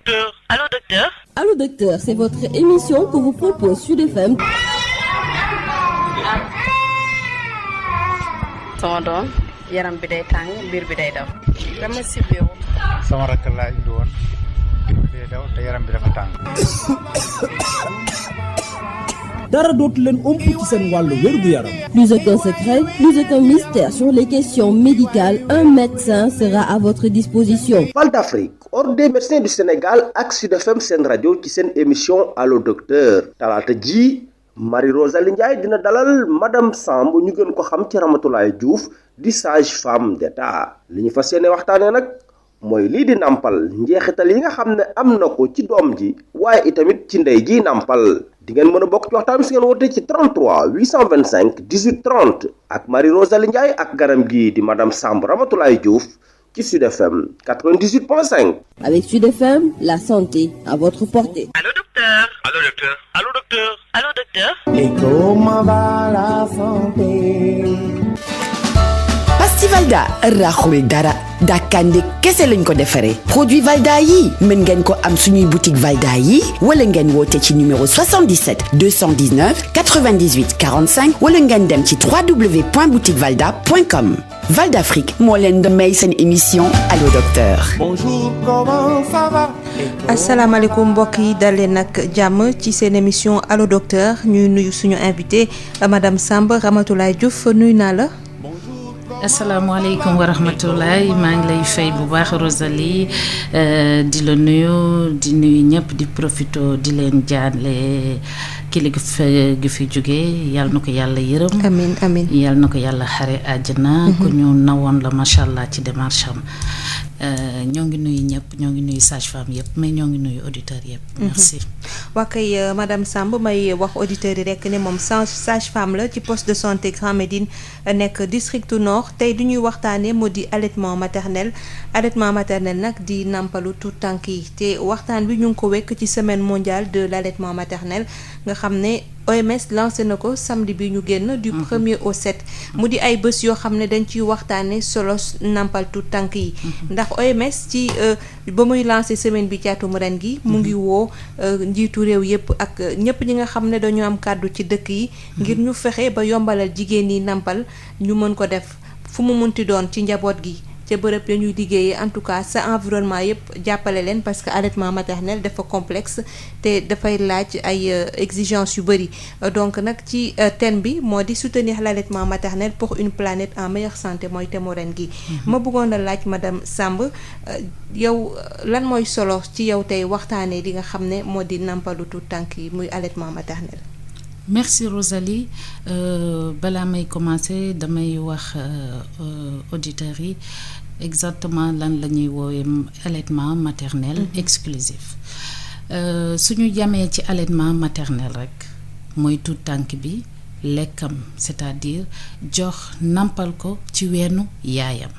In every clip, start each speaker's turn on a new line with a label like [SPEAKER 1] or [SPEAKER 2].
[SPEAKER 1] docteur.
[SPEAKER 2] Allô docteur.
[SPEAKER 3] Allô docteur, c'est votre émission que vous propose Sud FM.
[SPEAKER 4] sama doom yaram bi day tàng biir bi day daw.
[SPEAKER 5] dama sibbiwu.
[SPEAKER 6] sama rakk laa indi woon biir bi day daw te yaram bi dafa tàng.
[SPEAKER 7] dara dootu leen ëmp ci seen wàllu wér-gu-yaram.
[SPEAKER 3] Plus aucun secret, plus aucun mystère sur les questions médicales, un médecin sera à votre disposition.
[SPEAKER 8] Val d'Afrique, Ordre des médecins du Sénégal ak Sud FM seen rajo ci seen émission Allô docteur talaata ji Marie-Rosalie Ndiaye dina dalal madame Samb ñu gën ko xam ci Ramatoulaye Diouf di sage-femme d'État li ñu fas yéene waxtaanee nag mooy lii di nàmpal njeexital yi nga xam ne am na ko ci doom ji waaye itamit ci ndey ji nàmpal di ngeen mën a bokk ci waxtaan bi su ngeen wootee ci 33 825 18 30 ak Marie-Rosalie Ndiaye ak garam gi di madame Samb Ramatoulaye Diouf ci Sud FM 98.5.
[SPEAKER 3] Avec Sud FM, la santé à votre portée.
[SPEAKER 2] Allô docteur.
[SPEAKER 1] Allô docteur. Allô docteur.
[SPEAKER 2] Allô docteur.
[SPEAKER 7] Et comment va la santé?
[SPEAKER 9] Pasti Valda raxul dara dàkkande kese lañ ko defaree produit Valda yi mën ngeen ko am suñuy boutique Valda yi wala ngeen woote ci numéro 77 219 98 45 wala ngeen dem ci www.boutiquevalda.com. Val d'Afrique moo leen di may seen émission Allô docteur.
[SPEAKER 7] Bonjour, comment ça va?
[SPEAKER 5] asalaamaaleykum mbokk yi dal leen nag jàmm ci seen émission Allô docteur ñuy nuyu suñu invité madame Samb Ramatoulaye Diouf nuyu naa la.
[SPEAKER 10] asalaamaaleykum wa rahmatullahi maa ngi lay fay bu baax Rosalie di la nuyu di nuyu ñëpp di profito di leen jaale kilifa gi fi jóge yàlla na ko yàlla yërëm.
[SPEAKER 5] amiin amiin
[SPEAKER 10] yàlla na ko yàlla xare àjjana. ku ñu nawoon la macha allah ci démarche am. ñoo ngi nuyu ñëpp ñoo ngi nuyu sage-femme yëpp mais ñoo ngi nuyu auditeurs yëpp. merci.
[SPEAKER 5] waa kay madame Samb may wax auditeurs yi rek ne moom sage-femme la ci poste de santé Grand Médine nekk district nord tey du ñuy waxtaanee moo di allaitement maternel nag di nàmpalu tout tànk yi te waxtaan bi ñu ngi ko wekk ci semaine mondiale de l'allaitement maternel nga xam ne OMS lancé na ko samedi bi ñu génn du 1er au 7 mu di ay bés yoo xam ne dañ ciy waxtaane solo nàmpal tout tànk yi ndax OMS ci ba muy lancé semaine bi caatum ren gi mu ngi woo njiitu réew yépp ak ñépp ñi nga xam ne dañu am kàddu ci dëkk yi ngir ñu fexe ba yombalal jigéen yi nàmpal ñu mën ko def fu mu munti doon ci njaboot gi ca bërëb ya ñuy liggéeyee en tout cas sa environnement yëpp jàppale leen parce que allaitement maternel dafa complexe te dafay laaj ay exigences yu bëri donc nag ci thème bi moo di soutenir l'allaitement maternel pour une planète en meilleure santé mooy thème ren gi. ma bëggoon a laaj madame Samb yow lan mooy solo ci yow tey waxtaanee li nga xam ne moo di nàmpalu tuut tànk yi muy allaitement maternel.
[SPEAKER 10] merci Rosalie balaa may commencer damay wax auditeurs yi exactement lan la ñuy woowee allaitement maternel exclusif suñu jamee ci allaitement maternel rek mooy tout tànk bi lekkam c'est-à-dire jox nampal ko ci weenu yaayam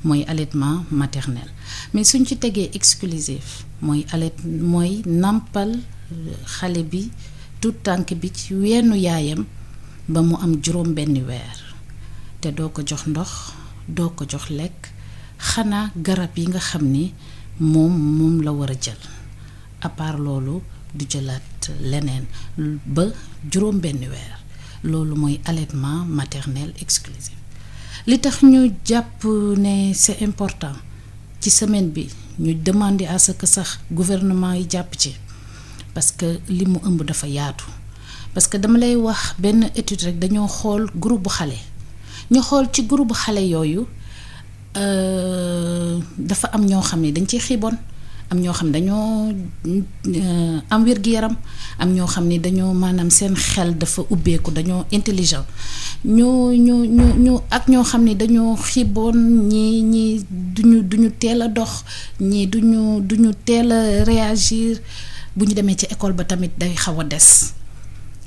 [SPEAKER 10] mooy allaitement maternel mais suñ ci tegee exclusif mooy mooy nampal xale bi tout tànk bi ci weenu yaayam ba mu am juróom benni weer te doo ko jox ndox doo ko jox lekk xanaa garab yi nga xam ni moom la war a jël à part loolu du jëlaat leneen ba juróom benni weer loolu mooy allaitement maternel exclusif li tax ñu jàpp ne c'est important ci semaine bi ñu demander à ce que sax gouvernement yi jàpp ci parce que li mu ëmb dafa yaatu parce que dama lay wax benn étude rek dañoo xool groupe bu xale ñu xool ci groupe bu xale yooyu dafa am ñoo xam ne dañ ciy xiiboon am ñoo xam ne dañoo am wér-gi-yaram am ñoo xam ne dañoo maanaam seen xel dafa ubbeeku dañoo intelligent ñu ak ñoo xam ne dañoo xiiboon ñi duñu teel a dox ñii duñu teel a réagir bu ñu demee ci école ba tamit day xaw a des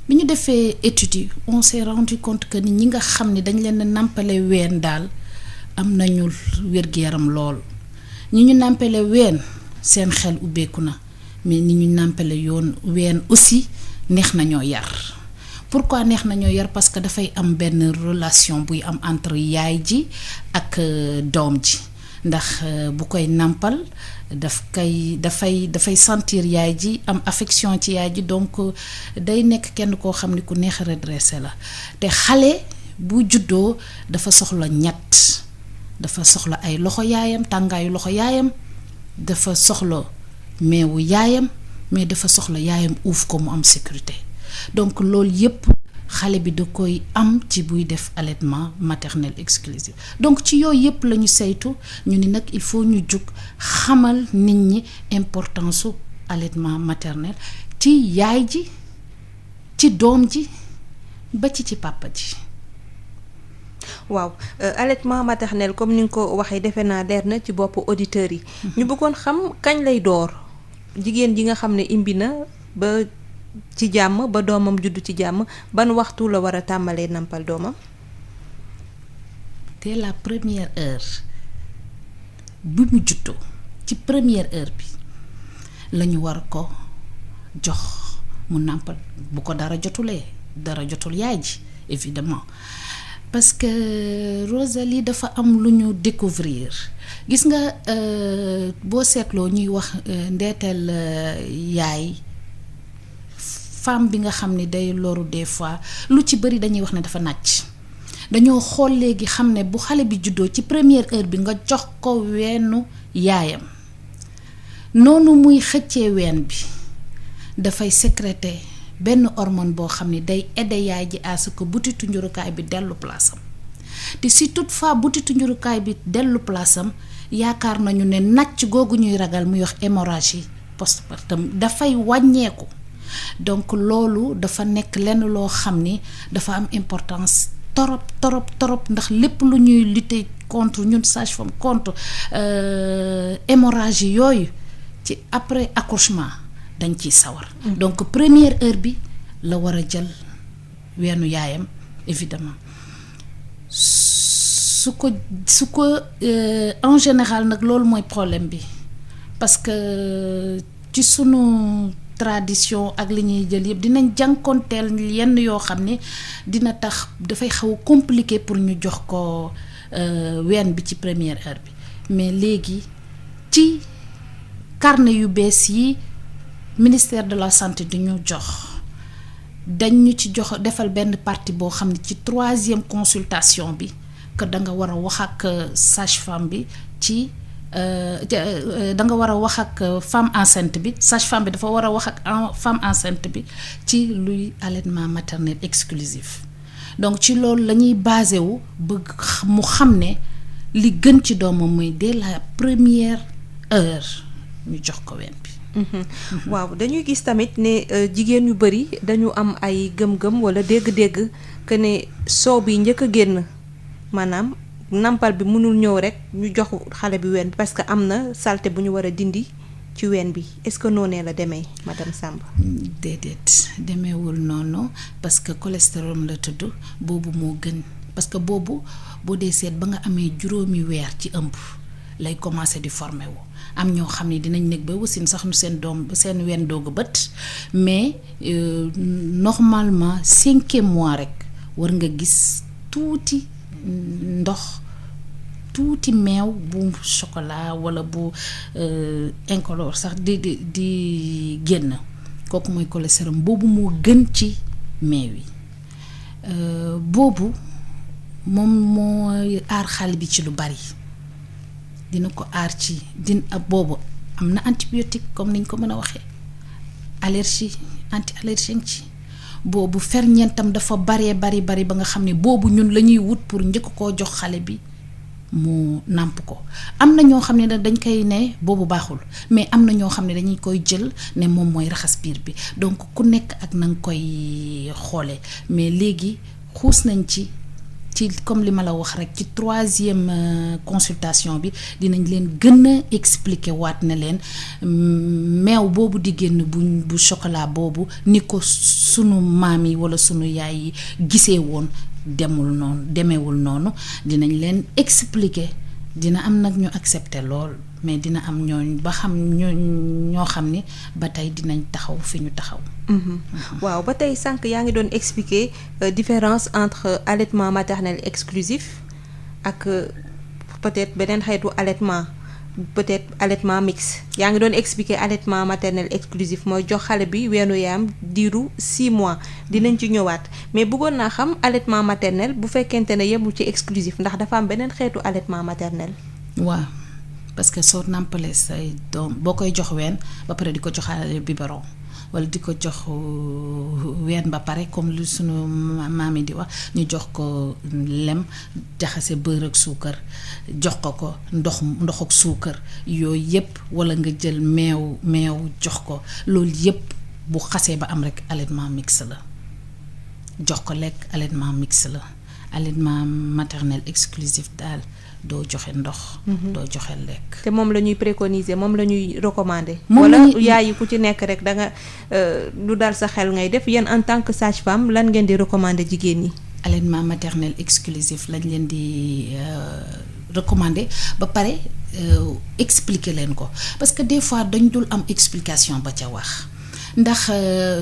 [SPEAKER 10] bi ñu defee étude yi on s'est rendu compte que ni ñi nga xam ne dañ leen nàmpale ween daal am nañu wér-gu-yaram lool ñi ñu nàmpale ween seen xel ubbeeku na mais ni ñu nàmpale yoon ween aussi neex nañoo yar pourquoi neex nañoo yar parce que dafay am benn relation buy am entre yaay ji ak doom ji ndax bu koy nàmpal dafay sentir yaay ji am affection ci yaay ji, donc day nekk kenn koo xam ni ku neex a redressé la. te xale bu juddoo dafa soxla ñett, dafa soxla ay loxo yaayam, tàngaayu loxo yaayam, dafa soxla meewu yaayam, mais dafa soxla yaayam uuf ko mu am sécurité. donc loolu yépp xale bi da koy am ci buy def allaitement maternel exclusif. donc ci yooyu yépp lañu saytu ñu ni nag il faut ñu jug xamal nit ñi importance su allaitement maternel ci yaay ji, ci doom ji, ba ci papa ji.
[SPEAKER 5] waaw allaitement maternel comme ni nga ko waxee defe naa leer na ci bopp auditeurs yi. ñu bëggoon xam kañ lay door jigéen ji nga xam ne imbi na ba ci jàmm ba doomam juddu ci jàmm, ban waxtu la war a tàmbalee nampal doomam.
[SPEAKER 10] dès la première heure bi mu juddoo, ci première heure bi lañu war ko jox mu nàmpal. bu ko dara jotul yaay ji évidemment, parce que Rosalie dafa am lu ñu découvrir. gis nga boo seetloo ñuy wax ndeeteel yaay, femme bi nga xam ni day loru des fois lu ci bari dañuy wax ne dafa nàcc. dañoo xool léegi xam ne bu xale bi juddoo ci première heure bi nga jox ko weenu yaayam, noonu muy xëccee ween bi dafay sécréter benn hormone boo xam ni day aider yaay ji à ce que butitu njurukaay bi dellu place am. te si toutefois butitu njurukaay bi dellu place am, yaakaar nañu ne nàcc googu ñuy ragal muy wax hémorragie postpartum dafay wàññeeku. donc loolu dafa nekk lenn loo xam ni dafa am importance torop ndax lépp lu ñuy lutter contre ñun sage-femme contre hémorragie yooyu ci après accouchement dañ ciy sawar. donc première heure bi la war a jël weenu yaayam évidemment. su ko en général nag loolu mooy problème bi, parce que ci sunu tradition ak li ñuy jël yëpp dinañ jànkonteel yenn yoo xam ne dina tax dafay xaw a compliqué pour ñu jox ko ween bi ci première heure bi. mais léegi ci carnet yu bees yi ministère de la santé di ñu jox, dañ ñu ci jox defal benn partie boo xam ne ci 3e consultation bi que da nga war a wax ak sage-femme bi ci da nga war a wax ak femme enceinte bi, sage-femme bi dafa war a wax ak femme enceinte bi ci luy allaitement maternel exclusif. donc ci loolu la ñuy basé wu bëgg mu xam ne li gën ci doomam mooy dès la première heure ñu jox ko ween bi.
[SPEAKER 5] waaw dañuy gis tamit ne jigéen yu bari dañu am ay gëm-gëm walla dégg-dégg que ne soow bi njëkk a génn, maanaam nampal bi mënul ñëw rek ñu jox xale bi ween bi parce que am na saleté bu ñu war a dindi ci ween bi. est-ce que noonee la demee madame Samb?
[SPEAKER 10] déedéet demeewul noonu, parce que cholestérol la tudd. boobu moo gën, parce que boobu boo dee seet ba nga amee juróomi weer ci ëmb lay commencer di former wu. am ñoo xam ne dinañ nekk ba wasin sax nu seen doom seen ween doog a bët, mais normalement 5e mois rek war nga gis tuuti ndox, tuuti meew bu chocolat walla bu incolore sax di génn. kooku mooy cholestérol boobu moo gën ci meew yi. boobu moom moo aar xale bi ci lu bari, dina ko aar ci boobu am na antibiotique comme niñ ko mën a waxee, allergie anti-allergique ci boobu, ferñeentam dafa bari ba nga xam ne boobu ñun la ñuy wut pour njëkk koo jox xale bi mu nàmp ko. am na ñoo xam ne dañ koy ne boobu baaxul, mais am na ñoo xam ne dañuy koy jël ne moom mooy raxas biir bi. donc ku nekk ak na nga koy xoolee, mais léegi xuus nañ ci comme li ma la wax rek ci 3e consultation bi dinañ leen gën a expliquer waat ne leen meew boobu di génn bu chocolat boobu ni ko sunu maam yi walla sunu yaay yi gisee woon demeewul noonu. dinañ leen expliquer, dina am nag ñu accepter lool, mais dina am ñoo xam ni ba tey dinañ taxaw fi ñu taxaw.
[SPEAKER 5] waaw ba tey sànq yaa ngi doon expliquer différence entre allaitement maternel exclusif ak peut-être beneen xeetu allaitement peut-être allaitement mixte yaa ngi doon expliquer allaitement maternel exclusif mooy jox xale bi weenu yaam diiru 6 mois dinañ ci ñëwaat mais bëggoon naa xam allaitement maternel bu fekkente ne yemul ci exclusif ndax dafa am beneen xeetu allaitement maternel.
[SPEAKER 10] waaw parce que soo nàmpalee say doom boo koy jox ween ba pare di ko joxaale biberon wala di ko jox ween ba pare comme lu sunu maam yi di wax ñu jox ko lem jaxase beurre ak suukar jox ko ndox ak suukar yooyu yépp wala nga jël meew jox ko loolu yépp bu xasee ba am rekk allaitement mixte la jox ko lekk allaitement mixte la allaitement maternel exclusif daal doo joxe ndox. doo joxe lekk.
[SPEAKER 5] te moom la ñuy préconiser moom la ñuy recommander. wala yaay yi ku ci nekk rek da nga lu dal sa xel ngay def yéen en tant que sage-femme lan ngeen di recommander jigéen ñi.
[SPEAKER 10] allaitement maternel exclusif lañ leen di recommander ba pare expliquer leen ko parce que des fois dañ dul am explication ba ca wax ndax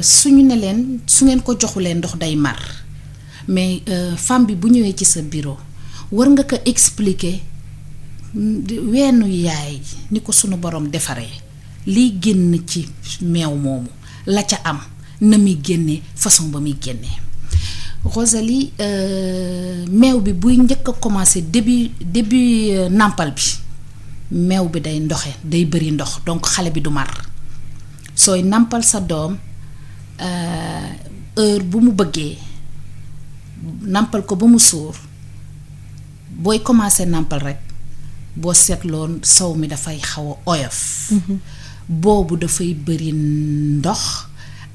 [SPEAKER 10] suñu ne leen su ngeen ko joxuleen ndox day mar mais femme bi bu ñëwee ci sa bureau. war nga ko expliquer weenu yaay ni ko sunu borom defaree liy génn ci meew moomu la ca am na muy génnee façon ba muy génnee Rosalie meew bi buy njëkk a commencer début nàmpal bi meew bi day ndoxe day bëri ndox donc xale bi du mar sooy nàmpal sa doom heure bu mu bëggee nàmpal ko ba mu suur booy commencer nàmpal rekk boo seetloon saw mi dafay xaw a oyof boobu dafay bëri ndox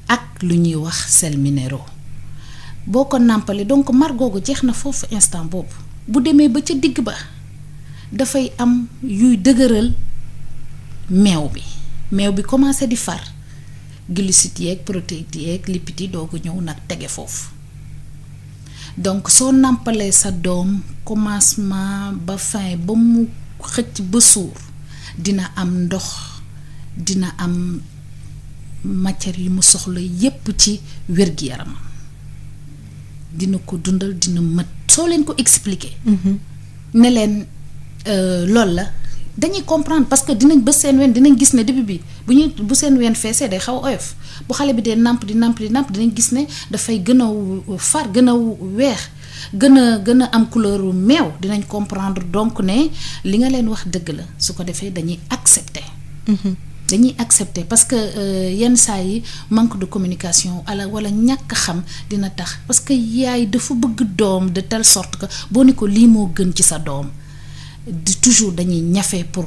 [SPEAKER 10] ak lu ñuy wax sels minéraux boo ko nàmpalee donc mar googu jeex na foofu instant boobu bu demee ba ca digg ba dafay am yuy dëgëral meew bi commencer di far glucides yeeg protéines yeeg lipides yi doo ko ñëw nag tege foofu donc soo nàmpalee sa doom commencement ba fin ba mu xëcc ba suur dina am ndox dina am matière yu mu soxla yépp ci wér-gi-yaramam dina ko dundal dina mët soo leen ko expliquer ne leen loolu la dañuy comprendre parce que dinañ ba seen ween dinañ gis ne début bi bu seen ween feesee day xaw a oyof bu xale bi dee nàmp dinañ gis ne dafay gën a far gën a weex gën a am couleur meew dinañ comprendre donc ne li nga leen wax dëgg la su ko defee dañuy accepter parce que yenn saa yi manque de communication wala ñàkk xam dina tax parce que yaay dafa bëgg doom de telle sorte que boo ni ko lii moo gën ci sa doom di toujours dañuy ñafe pour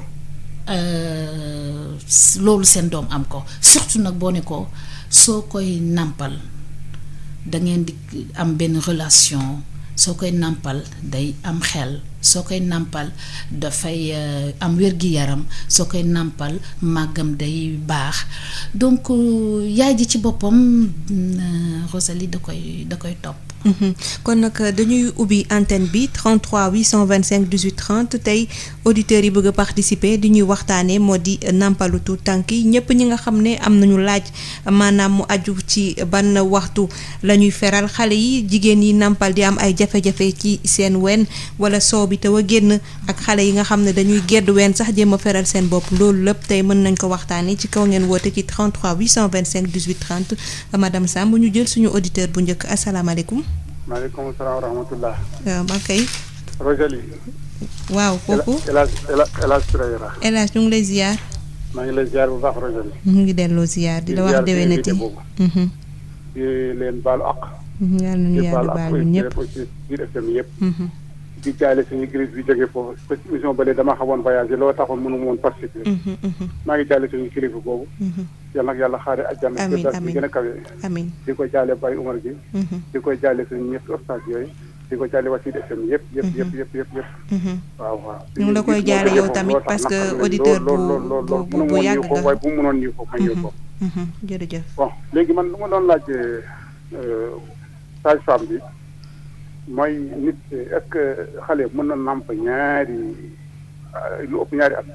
[SPEAKER 10] loolu seen doom am ko surtout nag boo ne ko soo koy nàmpal da ngeen di am benn relation soo koy nàmpal day am xel soo koy nàmpal dafay am wér-gi-yaram soo koy nàmpal màggam day baax donc yaay ji ci boppam Rosalie da koy topp.
[SPEAKER 5] kon nag dañuy ubbi antenne bi 33 825 18 30 tey auditeurs yi bëgg a participer di ñuy waxtaanee moo di nàmpalu tuut tànk yi ñëpp ñi nga xam ne am nañu laaj maanaam mu aju ci ban waxtu la ñuy feral xale yi jigéen yi nàmpal di am ay jafe-jafe ci seen ween wala soow bi taw a génn ak xale yi nga xam ne dañuy gedd ween sax jéem a feral seen bopp loolu lépp tey mën nañ ko waxtaanee ci kaw ngeen woote ci 33 825 18 30 madame Samb ñu jël suñu auditeur bu njëkk asalaamaaleykum.
[SPEAKER 6] maaleykum salaam wa rahmatullah.
[SPEAKER 5] waaw maa kay.
[SPEAKER 6] Rosalie.
[SPEAKER 5] waaw kooku.
[SPEAKER 6] El Hadj Pereira.
[SPEAKER 5] El Hadj ñu ngi lay ziar.
[SPEAKER 6] maa ngi lay ziar bu baax Rosalie.
[SPEAKER 5] ñu ngi delloo ziar di la wax déwénati.
[SPEAKER 6] di leen baalu àq.
[SPEAKER 5] yàlla nañu yàlla baalu ñëpp
[SPEAKER 6] biir FM yëpp. di jaale suñu grise bi jógee foofu parce que émission bële dama xamoon voyage loo taxoon mënu woon participer. maa ngi jaale suñu kilifa boobu. yàlla nag yàlla xaare àjjana. amiin bi gën a kawe.
[SPEAKER 5] amiin
[SPEAKER 6] di ko jaale Baye Umar gi. di ko jaale suñu ñetti oustaz yooyu. di ko jaale waa Sud FM yëpp. waaw.
[SPEAKER 5] ñu ngi la koy jaale yow tamit parce que auditeur bu yàgg nga
[SPEAKER 6] waaye bu mu mënoon nii ko ma ñëw ko.
[SPEAKER 5] jërëjëf.
[SPEAKER 6] bon léegi man lu ma doon laaj sage-femme bi. mooy nit est-ce que xale mën na nàmp lu ëpp ñaari at.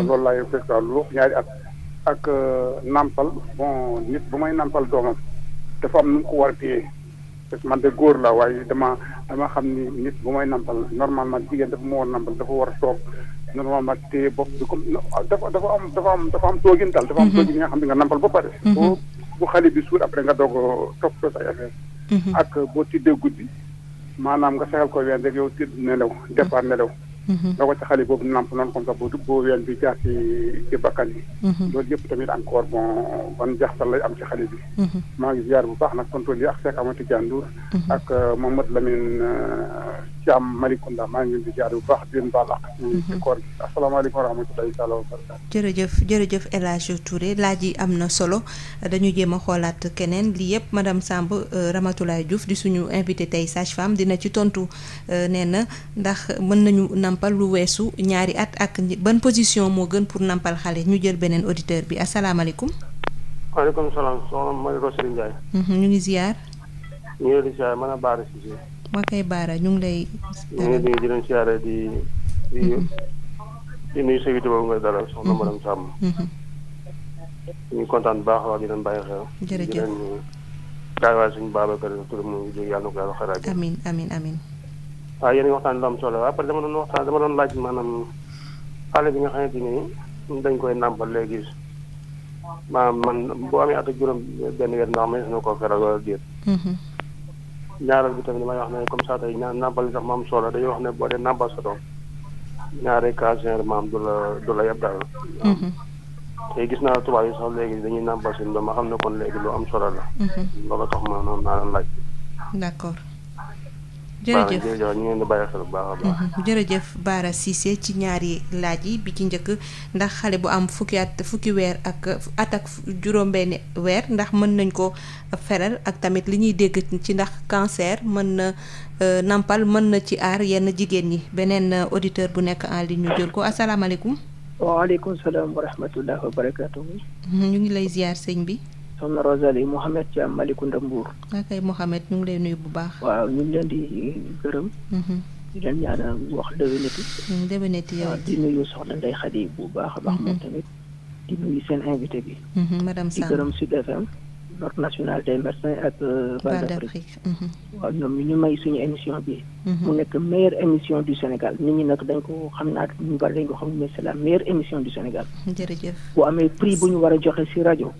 [SPEAKER 6] loolu laay fekk lu ëpp ñaari at. ak nàmpal bon nit bu may nàmpal doomam dafa am nu mu ko war a téye parce que man de góor la waaye dama xam ni nit bu may nampal normalement jigéen dafa ma war nampal dafa war a toog normalement téye bopp bi comme dafa am toogin daal dafa am toogin yi nga xam ne nga nampal ba pare bu xale bi suur après nga doog toppatoo say affaire ak boo tiddee guddi maanaam nga fexeel ko ween rek yow tidd nelaw départ nelaw nga wàcc xale boobu namp noonu comme ça boo ween bi jaar ci bakkan yi loolu yëpp tamit encore ban jaxtal lay am ci xale bi maa ngi ziar bu baax nag contrôle yi ak Seck Amady Diandour ak Mamadou Lamine Thiam Malicounda maa ngi leen di ziar bu baax di leen baal ak ci koor gi asalaamaaleykum wa rahmatulahi taala wa barakatu
[SPEAKER 5] jërëjëf El Hadj Touré laaj yi am na solo dañu jéem a xoolaat keneen lii yëpp madame Samb Ramatoulaye Diouf di suñu invité tey sage-femme dina ci tontu nee na ndax mën nañu nampal lu weesu ñaari at ak ban position moo gën pour nampal xale ñu jël beneen auditeur bi asalaamaaleykum.
[SPEAKER 2] waaleykum salaam soxna Marie Rosalie Ndiaye.
[SPEAKER 5] ñu ngi ziar.
[SPEAKER 2] ñu ngi leen di ziar mën a baara si.
[SPEAKER 5] ma koy baara ñu ngi lay.
[SPEAKER 2] ñu ngi di leen ziare di nuyu sa invité boobu nga dalal soxna madame Samb. ñu ngi kontaan bu baax wax di leen bàyyi xel.
[SPEAKER 5] jërëjëf
[SPEAKER 2] di leen kaawaay suñu Babacar Touré mu ngi jóg yàlla na ko yàlla xaraaj.
[SPEAKER 5] amiin.
[SPEAKER 2] waaw yéen a ngi waxtaan lu am solo waaye après dama doon laaj maanaam xale bi nga xamante ni dañ koy nàmpal léegi maanaam man boo amee at ak juróom benn weer ndax ma na koo feral wala déet. ñaareel bi tamit damay wax ne comme ça tey nàmpal sax ma am solo dañuy wax ne boo dee nàmpal sa doom ñaare cas maam du la yeb daal. te gis naa tubaab yi sax léegi dañuy nàmpal seen doom ma xam ne kon léegi lu am solo la. loolu tax ma noonu naa leen laaj.
[SPEAKER 5] d'accord. jërëjëf
[SPEAKER 2] ñu ngi leen di bàyyi xel bu baax a baax.
[SPEAKER 5] jërëjëf Bara Cissé ci ñaari laaj yi bi ci njëkk ndax xale bu am fukki weer ak juróom-benni weer ndax mën nañ ko feral ak tamit li ñuy dégg ci ndax cancer mën na nampal mën na ci aar yenn jigéen ñi beneen auditeur bu nekk en ligne ñu jël ko asalaamaaleykum.
[SPEAKER 11] waaleykum salaam wa rahmatulah wa barakatuh.
[SPEAKER 5] ñu ngi lay ziar sëñ bi.
[SPEAKER 11] soxna Rosalie Mouhamed Thiam Malicounda Mbour.
[SPEAKER 5] akay Mouhamed ñu ngi lay nuyu bu baax.
[SPEAKER 11] waaw ñu ngi leen di gërëm. di leen ñaanal wax déwénati.
[SPEAKER 5] yow
[SPEAKER 11] di nuyu soxna Ndeye Khady bu baax a baax. moom tamit di nuyu seen invité bi.
[SPEAKER 5] madame Samb
[SPEAKER 11] di gërëm Sud FM. Ordre national des médecins ak Val d'Afrique. waaw ñoom ñu may suñu émission bi. mu nekk meilleure émission du Sénégal nit ñi nag dañ ko xam naa ñu bari dañ ko xam ne c'est la meilleure émission du Sénégal.
[SPEAKER 5] jërëjëf
[SPEAKER 11] bu amee prix bu ñu war a joxe ci rajo.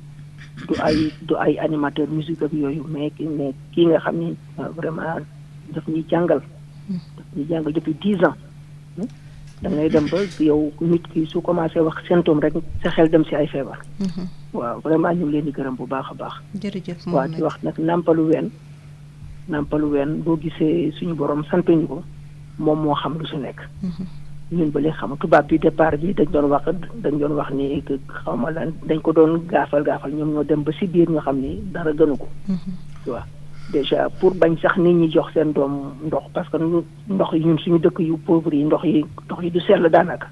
[SPEAKER 11] du ay animateur musique ak yooyu mais kii nga xam ni vraiment daf ñuy jàngal depuis 10 ans da ngay dem ba yow nit ki su commencé wax symptôme rek sa xel dem ci ay feebar. waaw vraiment ñu ngi leen di gërëm bu baax a baax.
[SPEAKER 5] jërëjëf
[SPEAKER 11] waaw di wax nag nàmpalu ween boo gisee suñu borom sant ñu ko moom moo xam lu su nekk. ñun ba léegi xam tubaab bi départ bi dañ doon wax ni xaw ma lan dañ ko doon gaafal ñoom ñoo dem ba ci biir ñoo xam ni dara gënu ko. waaw déjà pour bañ sax nit ñi jox seen doom ndox parce que ndox yi ñun suñu dëkk yu pauvre yi ndox yi du sell daanaka.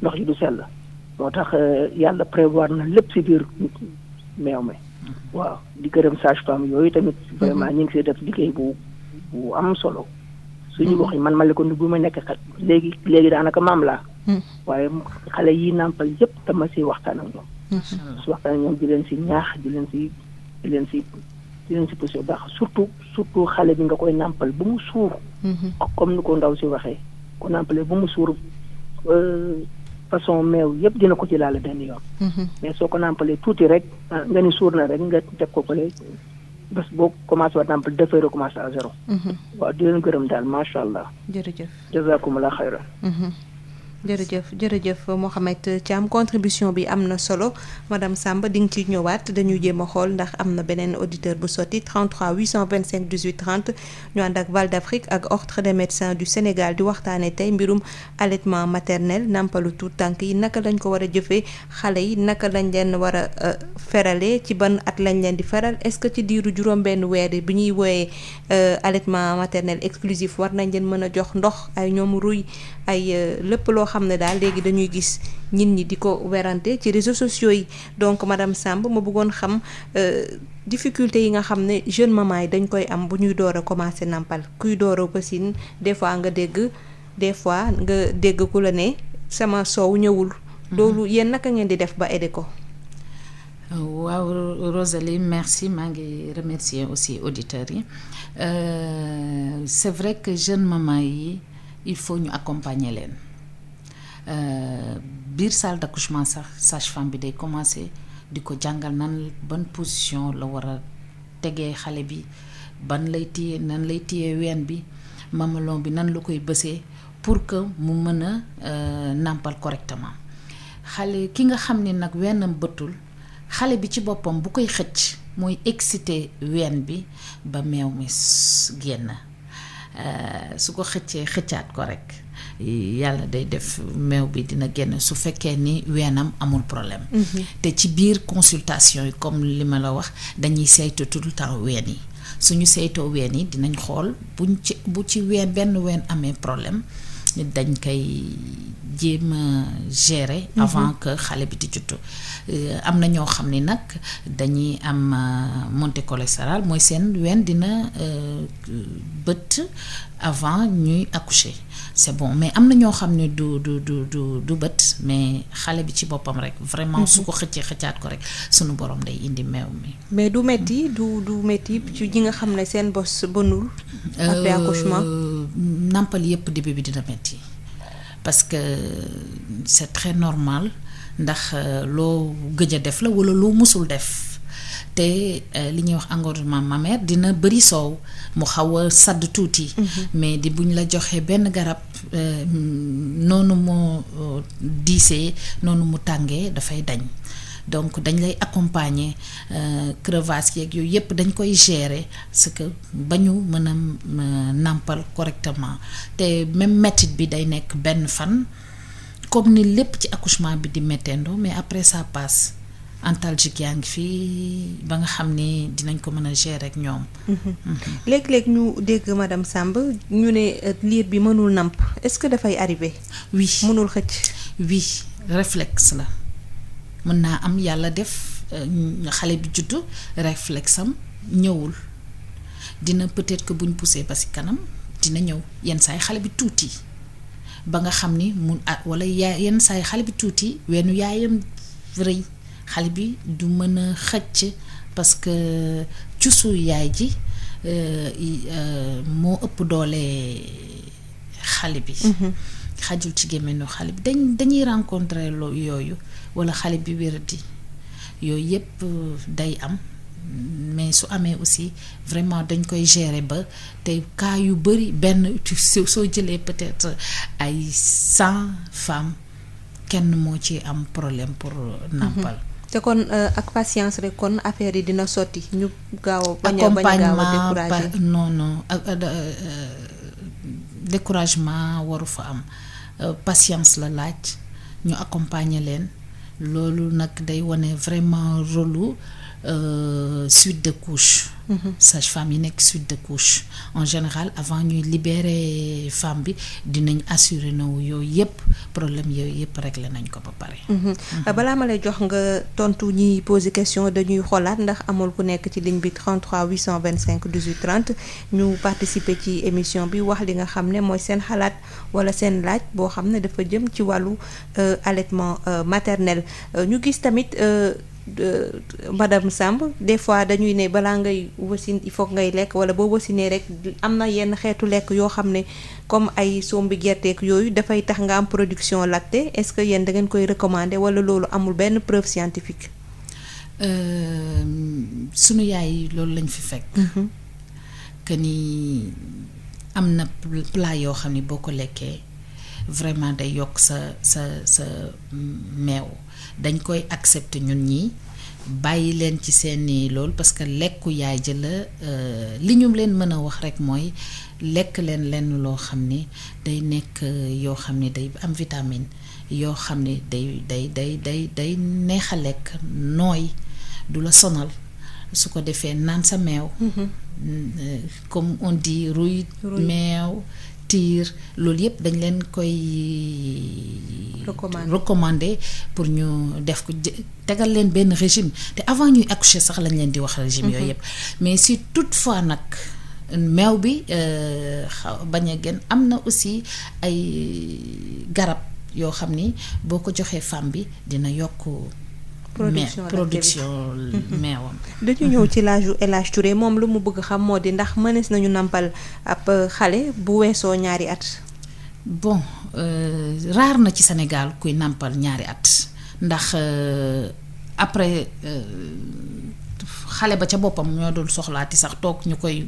[SPEAKER 11] ndox yi du sell moo tax yàlla prévoir na lépp ci biir meew mi. waaw di gërëm sage-femme yooyu tamit. vraiment ñu ngi see def liggéey bu am solo. suñu wax yi man Malicounda bu ma nekk léegi daanaka maam laa. waaye xale yi nàmpal yëpp dama si waxtaan ak ñoom. su waxtaan ak ñoom di leen si ñaax di leen si poussé bu baax surtout xale bi nga koy nàmpal ba mu suur. comme ni ko ndaw si waxee ko nàmpalee ba mu suur façon meew yëpp dina ko ci laal benn yoon. mais soo ko nàmpalee tuuti rek nga ni suur na rek nga teg ko fële. bés boo commencé waat nàmpal dafay recommencer à zéro. waaw di leen gërëm daal macha allah.
[SPEAKER 5] jërëjëf
[SPEAKER 11] jazakumullah xayran.
[SPEAKER 5] jërëjëf Mohamed Thiam contribution bi am na solo madame Samb di nga ci ñëwaat dañuy jéem a xool ndax am na beneen auditeur bu sotti 33 825 18 30 ñu ànd ak Val d'Afrique ak Ordre des médecins du Sénégal di waxtaanee tey mbirum allaitement maternel nàmpalu tuut tànk yi naka lañ ko war a jëfee xale yi naka lañ leen war a ferale ci ban at lañ leen di feral est-ce que ci diiru juróom-benn weer bi ñuy wooyee allaitement maternel exclusif war nañ leen mën a jox ndox ay ñoom ruy ay lépp loo xam ne daal léegi dañuy gis nit ñi di ko werante ci réseaux sociaux yi donc madame Samb ma bëggoon xam difficulté yi nga xam ne jeune maman yi dañ koy am bu ñuy door a commencer nampal kuy door a basin des fois nga dégg ku la ne sama soow ñëwul loolu yéen naka ngeen di def ba aider ko.
[SPEAKER 10] waaw Rosalie merci maa ngi remercier aussi auditeurs yi c'est vrai que jeune maman yi il faut ñu accompagner leen biir salle d'accouchement sax sage-femme bi day commencer di ko jàngal nan ban position la war a tegee xale bi ban lay téye nan lay téye ween bi mamelon bi nan la koy bësee pour que mu mën a nàmpal correctement xale ki nga xam ne nag weenam bëtul xale bi ci boppam bu koy xëcc mooy excité ween bi ba meew mi génn su ko xëccee xëccaat ko rekk yàlla day def meew bi dina génn su fekkee ni weenam amul problème. te ci biir consultation yi comme li ma la wax dañuy saytu tout le temps ween yi suñu saytoo ween yi dinañ xool bu ci ween benn ween amee problème dañ koy jéem a gérer avant que xale bi di juddu. Am na ñoo xam ni nag dañuy am montée cholestérol mooy seen ween dina bët avant ñuy accoucher c'est bon mais am na ñoo xam ne du bët mais xale bi ci boppam rek vraiment su ko xëccee xëccaat ko rek sunu borom day indi meew mi.
[SPEAKER 5] mais du metti du metti ci ñi nga xam ne seen bos bënul après accouchement.
[SPEAKER 10] nàmpal yépp début bi dina metti parce que c'est très normal ndax loo gëj a def la walla loo musul def te li ñuy wax engorgement mammaire dina bëri soow mu xaw a sadd tuuti. mais di buñ la joxee benn garab noonu mu diisee noonu mu tàngee dafay dañ donc dañ lay accompagner crevasse yeeg yooyu yépp dañ koy gérer parce que ba ñu mën a nàmpal correctement te même métit bi day nekk benn fan comme ni lépp ci accouchement bi di méttendoo mais après ça passe antalgique yaa ngi fii ba nga xam ni dinañ ko mën a gérer ak ñoom.
[SPEAKER 5] léeg-léeg ñu dégg madame Samb ñu ne liir bi mënul nàmp est-ce que dafay arrivé.
[SPEAKER 10] oui
[SPEAKER 5] mënul xëcc.
[SPEAKER 10] oui réflexe la mën naa am yàlla def xale bi juddu réflexe am ñëwul dina peut-être que buñ poussé ba ci kanam dina ñëw yenn saa yi xale bi tuuti. ba nga xam ni mun walla yenn saa yi xale bi tuuti weenu yaayam rëy xale bi du mën a xëcc parce que cusu yaay ji moo ëpp doole xale bi. xajul ci gémmiñu xale bi dañuy rencontrer yooyu walla xale bi wéradi yooyu yépp day am. mais su amee aussi vraiment dañ koy gérer ba te cas yu bari benn soo jëlee peut-être ay 100 femmes kenn moo ci am problème pour nàmpal.
[SPEAKER 5] te kon ak patience rek kon affaire yi dina sotti ñu gaaw bañ a gaaw a décourager.
[SPEAKER 10] non découragement waru fa am patience la laaj ñu accompagner leen loolu nag day wane vraiment rôle suite de couche. sage-femme yi nekk suite de couche en général avant ñuy libérer femme bi dinañ assurer na yooyu yépp problème yooyu yépp réglé nañ ko ba pare.
[SPEAKER 5] balaa ma lay jox nga tontu ñiy poser question dañuy xoolaat ndax amul ku nekk ci ligne bi 33 825 18 30 ñu participer ci émission bi wax li nga xam ne mooy seen xalaat wala seen laaj boo xam ne dafa jëm ci wàllu allaitement maternel ñu gis tamit. Madame Samb des fois dañuy ne balaa ngay wasin il faut ngay lekk wala boo wasinee rek am na yenn xeetu lekk yoo xam ne comme ay sombi gerteek yooyu dafay tax nga am production lactée est-ce que yéen da ngeen koy recommander wala loolu amul benn preuve scientifique.
[SPEAKER 10] sunu yaay loolu lañ fi fekk. que ni am na plat yoo xam ne boo ko lekkee vraiment day yokk sa meew. dañ koy accepter ñun ñi bàyyi leen ci seeni lool parce que lekku yaay ji la li ñu leen mën a wax rekk mooy lekk leen loo xam ne day nekk yoo xam ne day am vitamine yoo xam ne day neex a lekk nooy du la sonal su ko defee naan sa meew. comme on dit ruy meew. tiir loolu yépp dañ leen koy recommander pour ñu def ko tegal leen benn régime te avant ñuy accoucher sax lañ leen di wax régime yooyu yépp mais si toutefois nag meew bi bañ a gën am na aussi ay garab yoo xam ni boo ko joxee femme bi dina yokk production meewam.
[SPEAKER 5] dañu ñëw ci laaju El Hadj Touré moom lu mu bëgg xam moo di ndax mënees nañu nampal ab xale bu weesoo ñaari at.
[SPEAKER 10] bon raar na ci Sénégal kuy nampal ñaari at ndax après xale ba ca boppam ñoo dul soxlaati sax toog ñu koy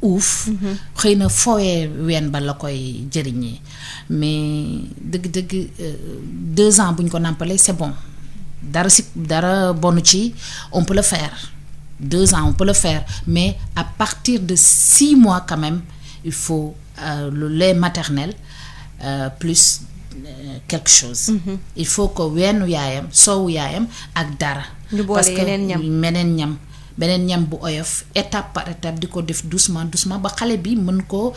[SPEAKER 10] uuf. xëy na fowee ween ba la koy jëriñee mais dëgg-dëgg 2 ans bu ñu ko nàmpalee c'est bon dara bonu ci on peut le faire 2 ans on peut le faire mais à partir de 6 mois quand même il faut le lait maternel plus quelque chose. il faut que weenu yaayam soowu yaayam ak dara.
[SPEAKER 5] ñu boole yeneen ñam
[SPEAKER 10] beneen ñam bu oyof étape par étape di ko def doucement ba xale bi mën ko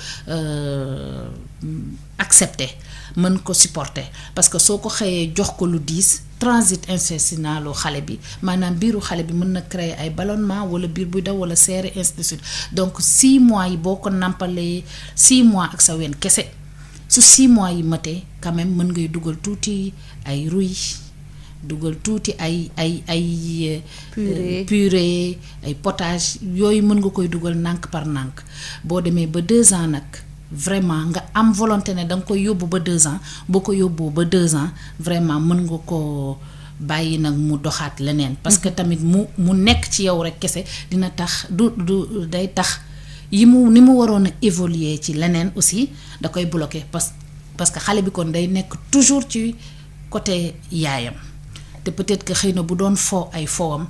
[SPEAKER 10] accepter mën ko supporter parce que soo ko xëyee jox ko lu diis transit intestinal xale bi maanaam biiru xale bi mën na créer ay ballonnement wala biir buy daw wala seere ainsi de suite donc 6 mois yi boo ko nàmpalee 6 mois ak sa ween kese su 6 mois yi matee quand même mën ngay dugal tuuti ay ruy dugal tuuti ay purée ay potage yooyu mën nga koy dugal nànk par nànk boo demee ba 2 ans nag vraiment nga am volonté ne da nga koy yóbbu ba 2 ans boo ko yóbboo ba 2 ans vraiment mën nga ko bàyyi nag mu doxaat leneen parce que tamit mu nekk ci yow rek kese dina tax du day tax ni mu waroon a évoluer ci leneen aussi da koy bloquer parce que xale bi kon day nekk toujours ci côté yaayam te peut-être que xëy na bu doon fo ay fowam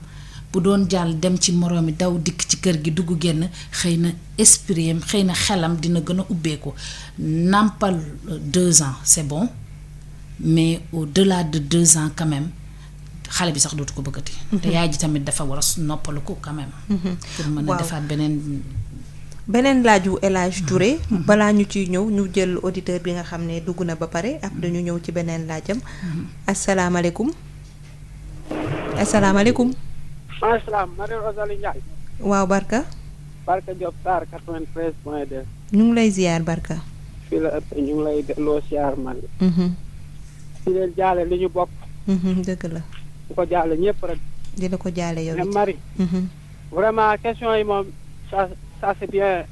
[SPEAKER 10] bu doon jàll dem ci moroomi daw dikk ci kër gi dugg génn xëy na esprit am xëy na xelam dina gën a ubbeeku nàmpal 2 ans c'est bon mais au-delà de 2 ans quand même xale bi sax dootu ko bëggati. te yaay ji tamit dafa war a noppalu ko quand même. pour mën a defaat
[SPEAKER 5] beneen laaju El Hadj Touré. balaa ñu ciy ñëw ñu jël auditeur bi nga xam ne dugg na ba pare ab dañu ñëw ci beneen laajam. asalaamaaleykum. asalaamaaleykum.
[SPEAKER 12] maaleykum salaam Marie Rosalie Ndiaye.
[SPEAKER 5] waaw Barka.
[SPEAKER 12] Barka Diop Sarr 93.2.
[SPEAKER 5] ñu ngi lay ziar Barka.
[SPEAKER 12] fii la ëpp ñu ngi lay delloo ziar man. di leen jaale li ñu bokk.
[SPEAKER 5] dëgg la.
[SPEAKER 12] di ko jaale ñëpp rek.
[SPEAKER 5] di la ko jaale yow it.
[SPEAKER 12] Marie. vraiment question yi moom ça c'est bien.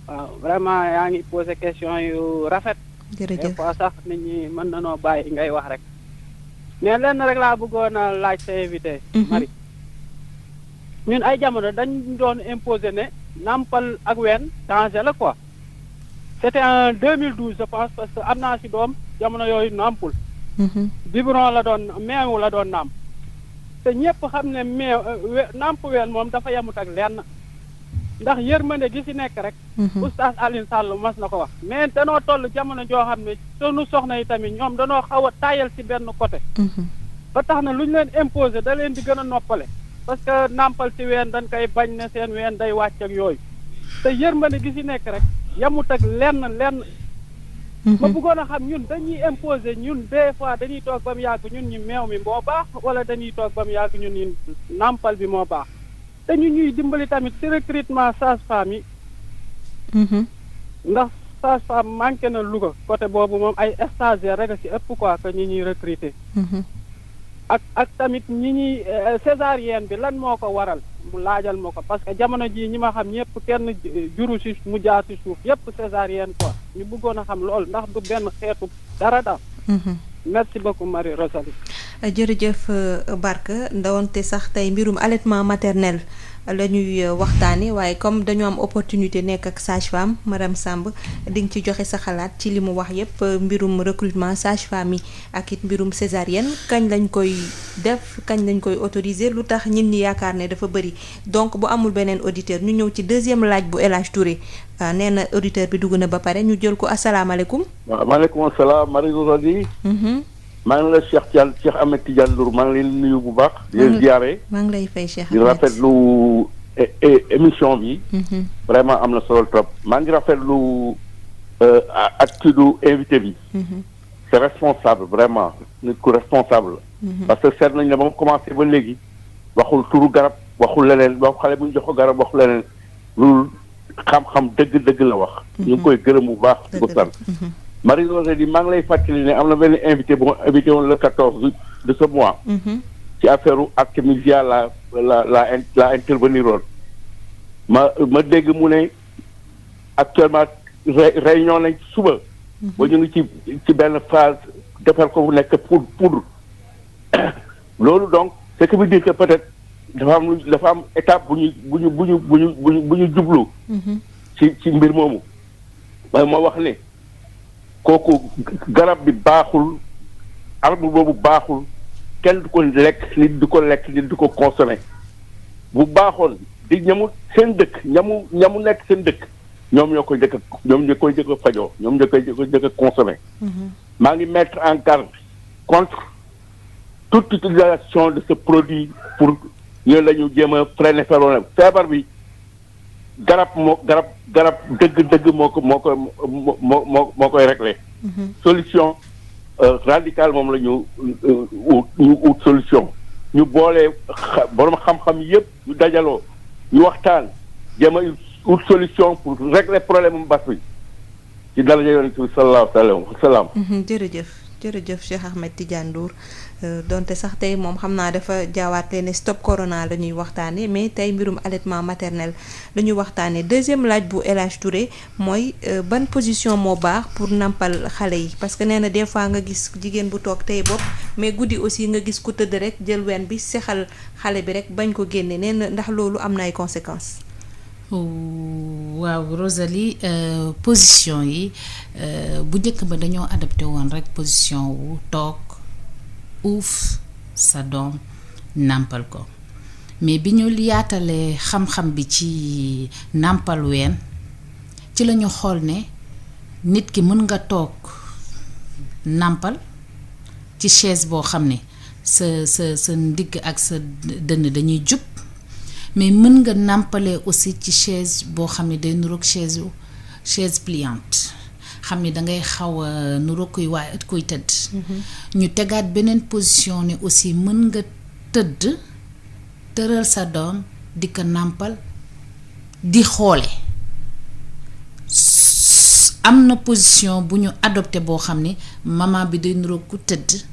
[SPEAKER 12] waaw vraiment yaa ngi posé question yu rafet.
[SPEAKER 5] jërëjëf
[SPEAKER 12] des fois sax nit ñi mën na noo bàyyi ngay wax rek. mais lenn rek laa bëggoon a laaj sa invité. Marie ñun ay jamono dañ doon imposer ne nampal ak ween danger la quoi. c'était en 2012 je pense parce que am naa si doom jamono yooyu nampul. biberon la doon meewu la doon namp. te ñëpp xam ne namp ween moom dafa yemut ak lenn. ndax yërmande gi si nekk rek. oustaz Alioune Sall mas na ko wax. mais danoo toll jamono joo xam ne sunu soxna yi tamit ñoom danoo xaw a taayal si benn côté. ba tax na lu ñu leen imposer da leen di gën a noppale. parce que nampal si ween dañ koy bañ ne seen ween day wàcc ak yooyu. te yërmande gi si nekk rek yemut ak lenn. ma bëggoon a xam ñun dañuy imposer ñun des fois dañuy toog ba mu yàgg ñun ñi meew mi moo baax wala dañuy toog ba mu yàgg ñun ñi nampal bi moo baax. te ñu ñuy dimbali tamit ci recrutement sage-femme yi. ndax sage-femme manqué na Louga côté boobu moom ay stagiaires rek a ci ëpp quoi que ñi ñuy recruter. ak tamit ñi ñuy césarienne bi lan moo ko waral mu laajal ma ko parce que jamono jii ñi ma xam ñëpp kenn juru ci mu jaar ci suuf yëpp césarienne quoi ñu bëggoon a xam lool ndax du benn xeetu dara daal. merci beaucoup Marie Rosalie.
[SPEAKER 5] jërëjëf Barka ndawante sax tey mbirum allaitement maternel la ñuy waxtaane waaye comme dañu am opportunité nekk ak sage-femme madame Samb di nga ci joxe sa xalaat ci li mu wax yépp mbirum recrutement sage-femme yi ak it mbirum césarienne kañ lañ koy def kañ lañ koy autoriser lu tax ñin ñi yaakaar ne dafa bëri donc bu amul beneen auditeur ñu ñëw ci deuxième laaj bu El Hadj Touré nee na auditeur bi dugg na ba pare ñu jël ko asalaamaaleykum.
[SPEAKER 13] waaw maaleykum salaam Marie Rosalie. maa ngi la Cheikh Ahmed Tidiane Ndour maa ngi leen nuyu bu baax. di leen ziare.
[SPEAKER 5] maa ngi lay fay Cheikh
[SPEAKER 13] di rafetlu émission bi. vraiment am na solo trop. maa ngi rafetlu attitude invité bi. c'est responsable vraiment nit ku responsable. parce que seet nañ ne ba mu commencé ba léegi waxul turu garab waxul leneen wax xale bu ñu jox ko garab waxul leneen loolu xam-xam dëgg-dëgg la wax. ñu ngi koy gërëm bu baax di ko sant. Marie-Rosée maa ngi lay fàttali ne am na benn invité bu ma invité woon le 14 de ce mois. ci affaire Artemisia la intervenir woon. ma dégg mu ne actuellement réunion nañ suba. ba ñu ngi ci benn phase defar ko bu nekk poudre. loolu donc ce qui veut dire que peut-être dafa am étape bu ñu jublu. ci mbir moomu. waaye ma wax ne kooku garab bi baaxul arbre boobu baaxul kenn du ko lekk nit du ko lekk nit du ko consommer bu baaxoon di ñamu seen dëkk ñamu nekk seen dëkk ñoom ñoo koy jëkk a fajoo ñoom ñoo koy jëkk a consommer. maa ngi mettre en garde contre toute utilisation de ce produit pour ñu la ñu jéem a freiner feebar bi garab dëgg moo koy régler. solution radicale moom la ñu ut solution ñu boolee borom xam-xam yëpp ñu dajaloo ñu waxtaan jéem a ut solution pour régler problème mu mbas bi ci daraja Yonent bi sallallahu alayhi wa sallam.
[SPEAKER 5] jërëjëf Cheikh Ahmed Tidiane Ndour donte sax tey moom xam naa dafa jaawaatlee ne stop corona la ñuy waxtaanee mais tey mbirum allaitement maternel la ñuy waxtaanee deuxième laaj bu El Hadj Touré mooy ban position moo baax pour nampal xale yi parce que nee na des fois nga gis jigéen bu toog tey bopp mais guddi aussi nga gis ku tëdd rek jël ween bi sexal xale bi rek bañ ko génne nee na ndax loolu am na ay conséquences.
[SPEAKER 10] waaw Rosalie position yi bu njëkk ba dañoo adapté woon rek position wu toog uuf sa doom nàmpal ko mais bi ñu yaatalee xam-xam bi ci nàmpal ween ci lañu xool ne nit ki mën nga toog nàmpal ci chaise boo xam ne sa ndigg ak sa dënn dañuy jub mais mën nga nàmpalee aussi ci chaise boo xam ne day nuroog chaise pliante xam ne dangay xaw a nuroog kuy tëdd. ñu tegaat beneen position ne aussi mën nga tëdd tëral sa doom di ko nàmpal di xoole am na position bu ñu adopté boo xam ne maman bi day nuroog ku tëdd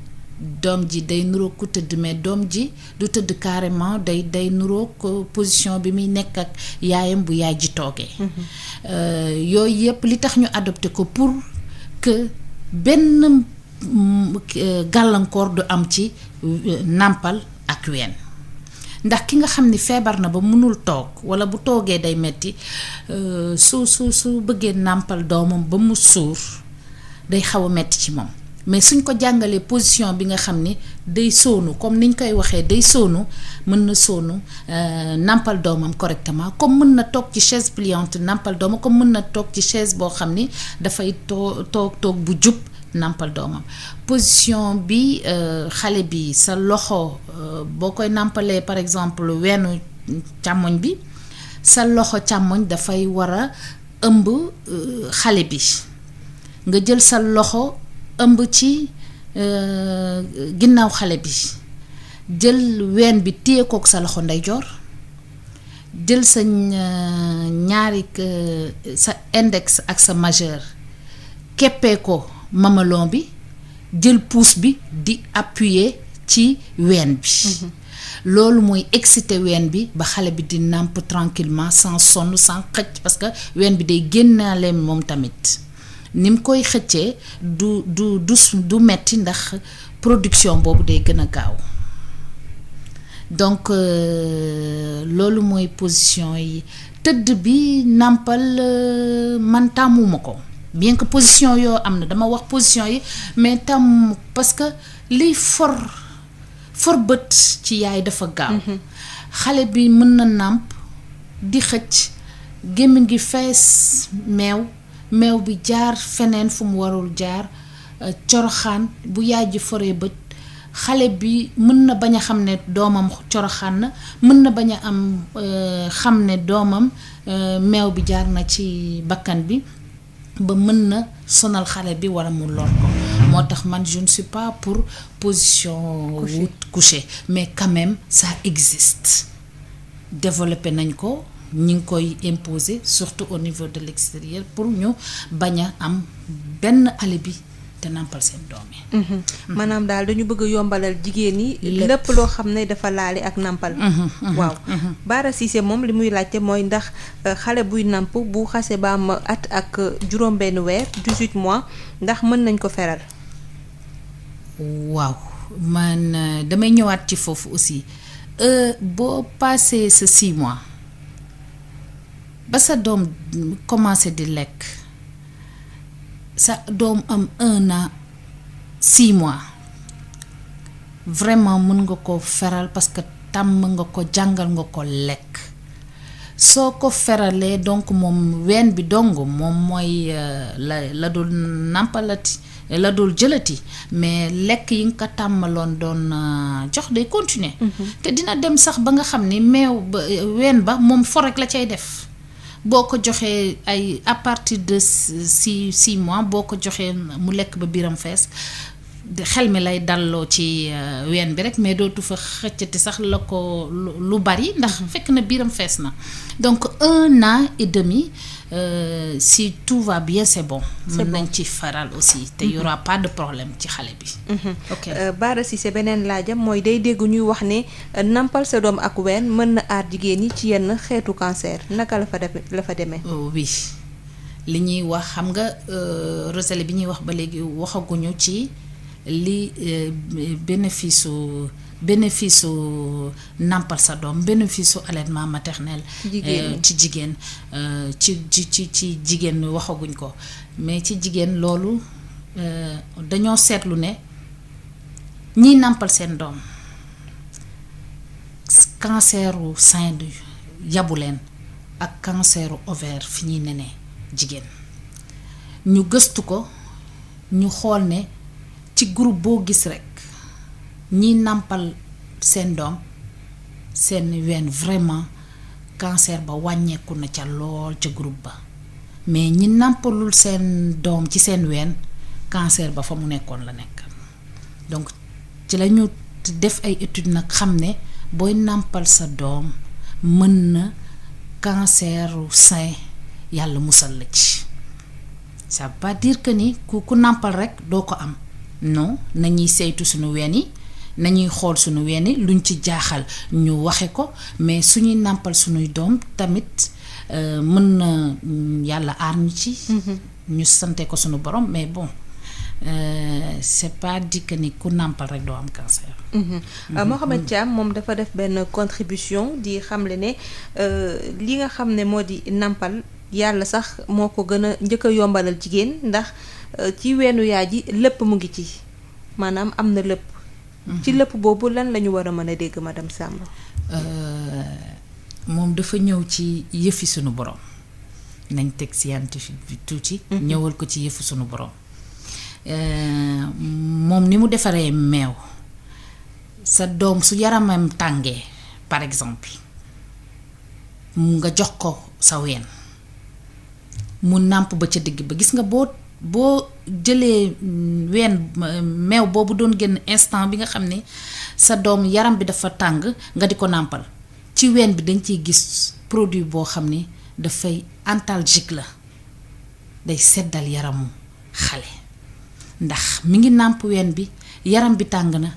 [SPEAKER 10] doom ji day nuroog ku tëdd mais doom ji du tëdd carrément day nuroog position bi muy nekk ak yaayam bu yaay ji toogee. yooyu yëpp li tax ñu adopté ko pour que benn gàllankoor du am ci nàmpal ak ween ndax ki nga xam ni feebar na ba mënul toog walla bu toogee day metti su bëggee nàmpal doomam ba mu suur day xaw a metti ci moom. mais suñ ko jàngalee position bi nga xam ni day soonu comme niñ koy waxee day soonu mën na soonu nàmpal doomam correctement comme mën na toog ci chaise pliante nàmpal doomam comme mën na toog ci chaise boo xam ni dafay toog bu jub nàmpal doomam position bi xale bi sa loxo boo koy nàmpalee par exemple weenu càmmoñ bi sa loxo càmmoñ dafay war a ëmb xale bi nga jël sa loxo ëmb ci ginnaaw xale bi jël ween bi téye kook sa loxo ndeyjoor jël sa ñaari sa index ak sa majeur keppee ko mamelon bi jël pouce bi di appuyer ci ween bi loolu mooy exciter ween bi ba xale bi di nàmp tranquillement sans sonn sans xëcc parce que ween bi day génnaale moom tamit ni mu koy xëccee du metti ndax production boobu day gën a gaaw donc loolu mooy position yi tëdd bi nàmpal man tàmmuma ko bien que position yoo am na dama wax position yi mais tàmm parce que liy for bët ci yaay dafa gaaw xale bi mën na nàmp di xëcc gémmiñ gi fees meew bi jaar feneen fu mu warul jaar coroxaan bu yaay ji foree bët xale bi mën na bañ a xam ne doomam coroxaan na mën na bañ a am xam ne doomam meew bi jaar na ci bakkan bi ba mën na sonal xale bi walla mu lor ko moo tax man je ne suis pas pour position couché mais quand même ça existe développé nañ ko ñi ngi koy imposer surtout au niveau de l'extérieur pour ñu bañ a am benn alibi te nampal seen doom yi.
[SPEAKER 5] maanaam daal dañu bëgg a yombalal jigéen ñi lépp loo xam ne dafa laale ak nampal. waaw Bara Cissé moom li muy laajte mooy ndax xale buy namp bu xase ba am at ak juróom-benn weer 18 mois ndax mën nañ ko feral.
[SPEAKER 10] waaw man damay ñëwaat ci foofu aussi boo passé sa 6 mois ba sa doom commencé di lekk sa doom am 1 an 6 mois vraiment mën nga ko feral parce que tàmm nga ko jàngal nga ko lekk soo ko feralee donc moom ween bi dong moom mooy la dul nàmpalati la dul jëlati mais lekk yi nga ko tàmmaloon doon jox day continuer te dina dem sax ba nga xam ni meew ba ween ba moom fo rek la cay def boo ko joxee ay à partir de 6 mois boo ko joxee mu lekk ba biiram fees xel mi lay dalloo ci ween bi rek mais dootu fa xëccati sax la ko lu bari ndax fekk na biiram fees na donc 1 an et demi si tout va bien c'est bon. mën nañ ci faral aussi te y aura pas de problème ci xale bi.
[SPEAKER 5] ok Bara Cissé beneen laajam mooy day dégg ñuy wax ne nampal sa doom ak ween mën na aar jigéen ñi ci yenn xeetu cancer naka la fa demee.
[SPEAKER 10] oui li ñuy wax xam nga Rosalie bi ñuy wax ba léegi waxaguñu ci li bénéfice su nampal sa doom bénéfice su allaitement maternel ci jigéen ci jigéen waxaguñ ko mais ci jigéen loolu dañoo seetlu ne ñiy nampal seen doom canceru sein du yabu leen ak canceru ovaire fi ñuy nenee jigéen ñu gëstu ko ñu xool ne ci groupe boo gis rekk ñi nàmpal seen doom seen ween vraiment cancer ba wàññeeku na ca lool ca groupe ba mais ñi nàmpalul seen doom ci seen ween cancer ba fa mu nekkoon la nekk donc ci la ñu def ay études nag xam ne booy nàmpal sa doom mën na canceru sein yàlla musal la ci ça veut pas dire que ni ku nàmpal rekk doo ko am non nañuy saytu suñu ween yi nañuy xool suñu ween yi luñ ci jaaxal ñu waxe ko mais suñuy nàmpal suñuy doom tamit mën na yàlla aar ñu ci ñu sante ko suñu borom mais bon c'est pas dit que ni ku nàmpal rek doo am cancer.
[SPEAKER 5] Mohamed Thiam moom dafa def benn contribution di xamle ne li nga xam ne moo di nàmpal yàlla sax moo ko gën a njëkk a yombalal jigéen ndax ci weenu yaay ji lépp mu ngi ci maanaam am na lépp. ci lépp boobu lan la ñu war a mën a dégg madame Samb.
[SPEAKER 10] moom dafa ñëw ci yëfi sunu borom nañ teg scientifique bi tuuti. ñëwal ko ci yëfi sunu borom. moom ni mu defaree meew sa doom su yaramam tàngee par exemple mu nga jox ko sa ween mu nàmp ba ca digg ba gis nga boo jëlee ween meew boobu doon génn instant bi nga xam ne sa doom yaram bi dafa tàng nga di ko nàmpal ci ween bi dañ ciy gis produit boo xam ne dafay antalgique la day seddal yaramu xale ndax mi ngi nàmp ween bi yaram bi tàng na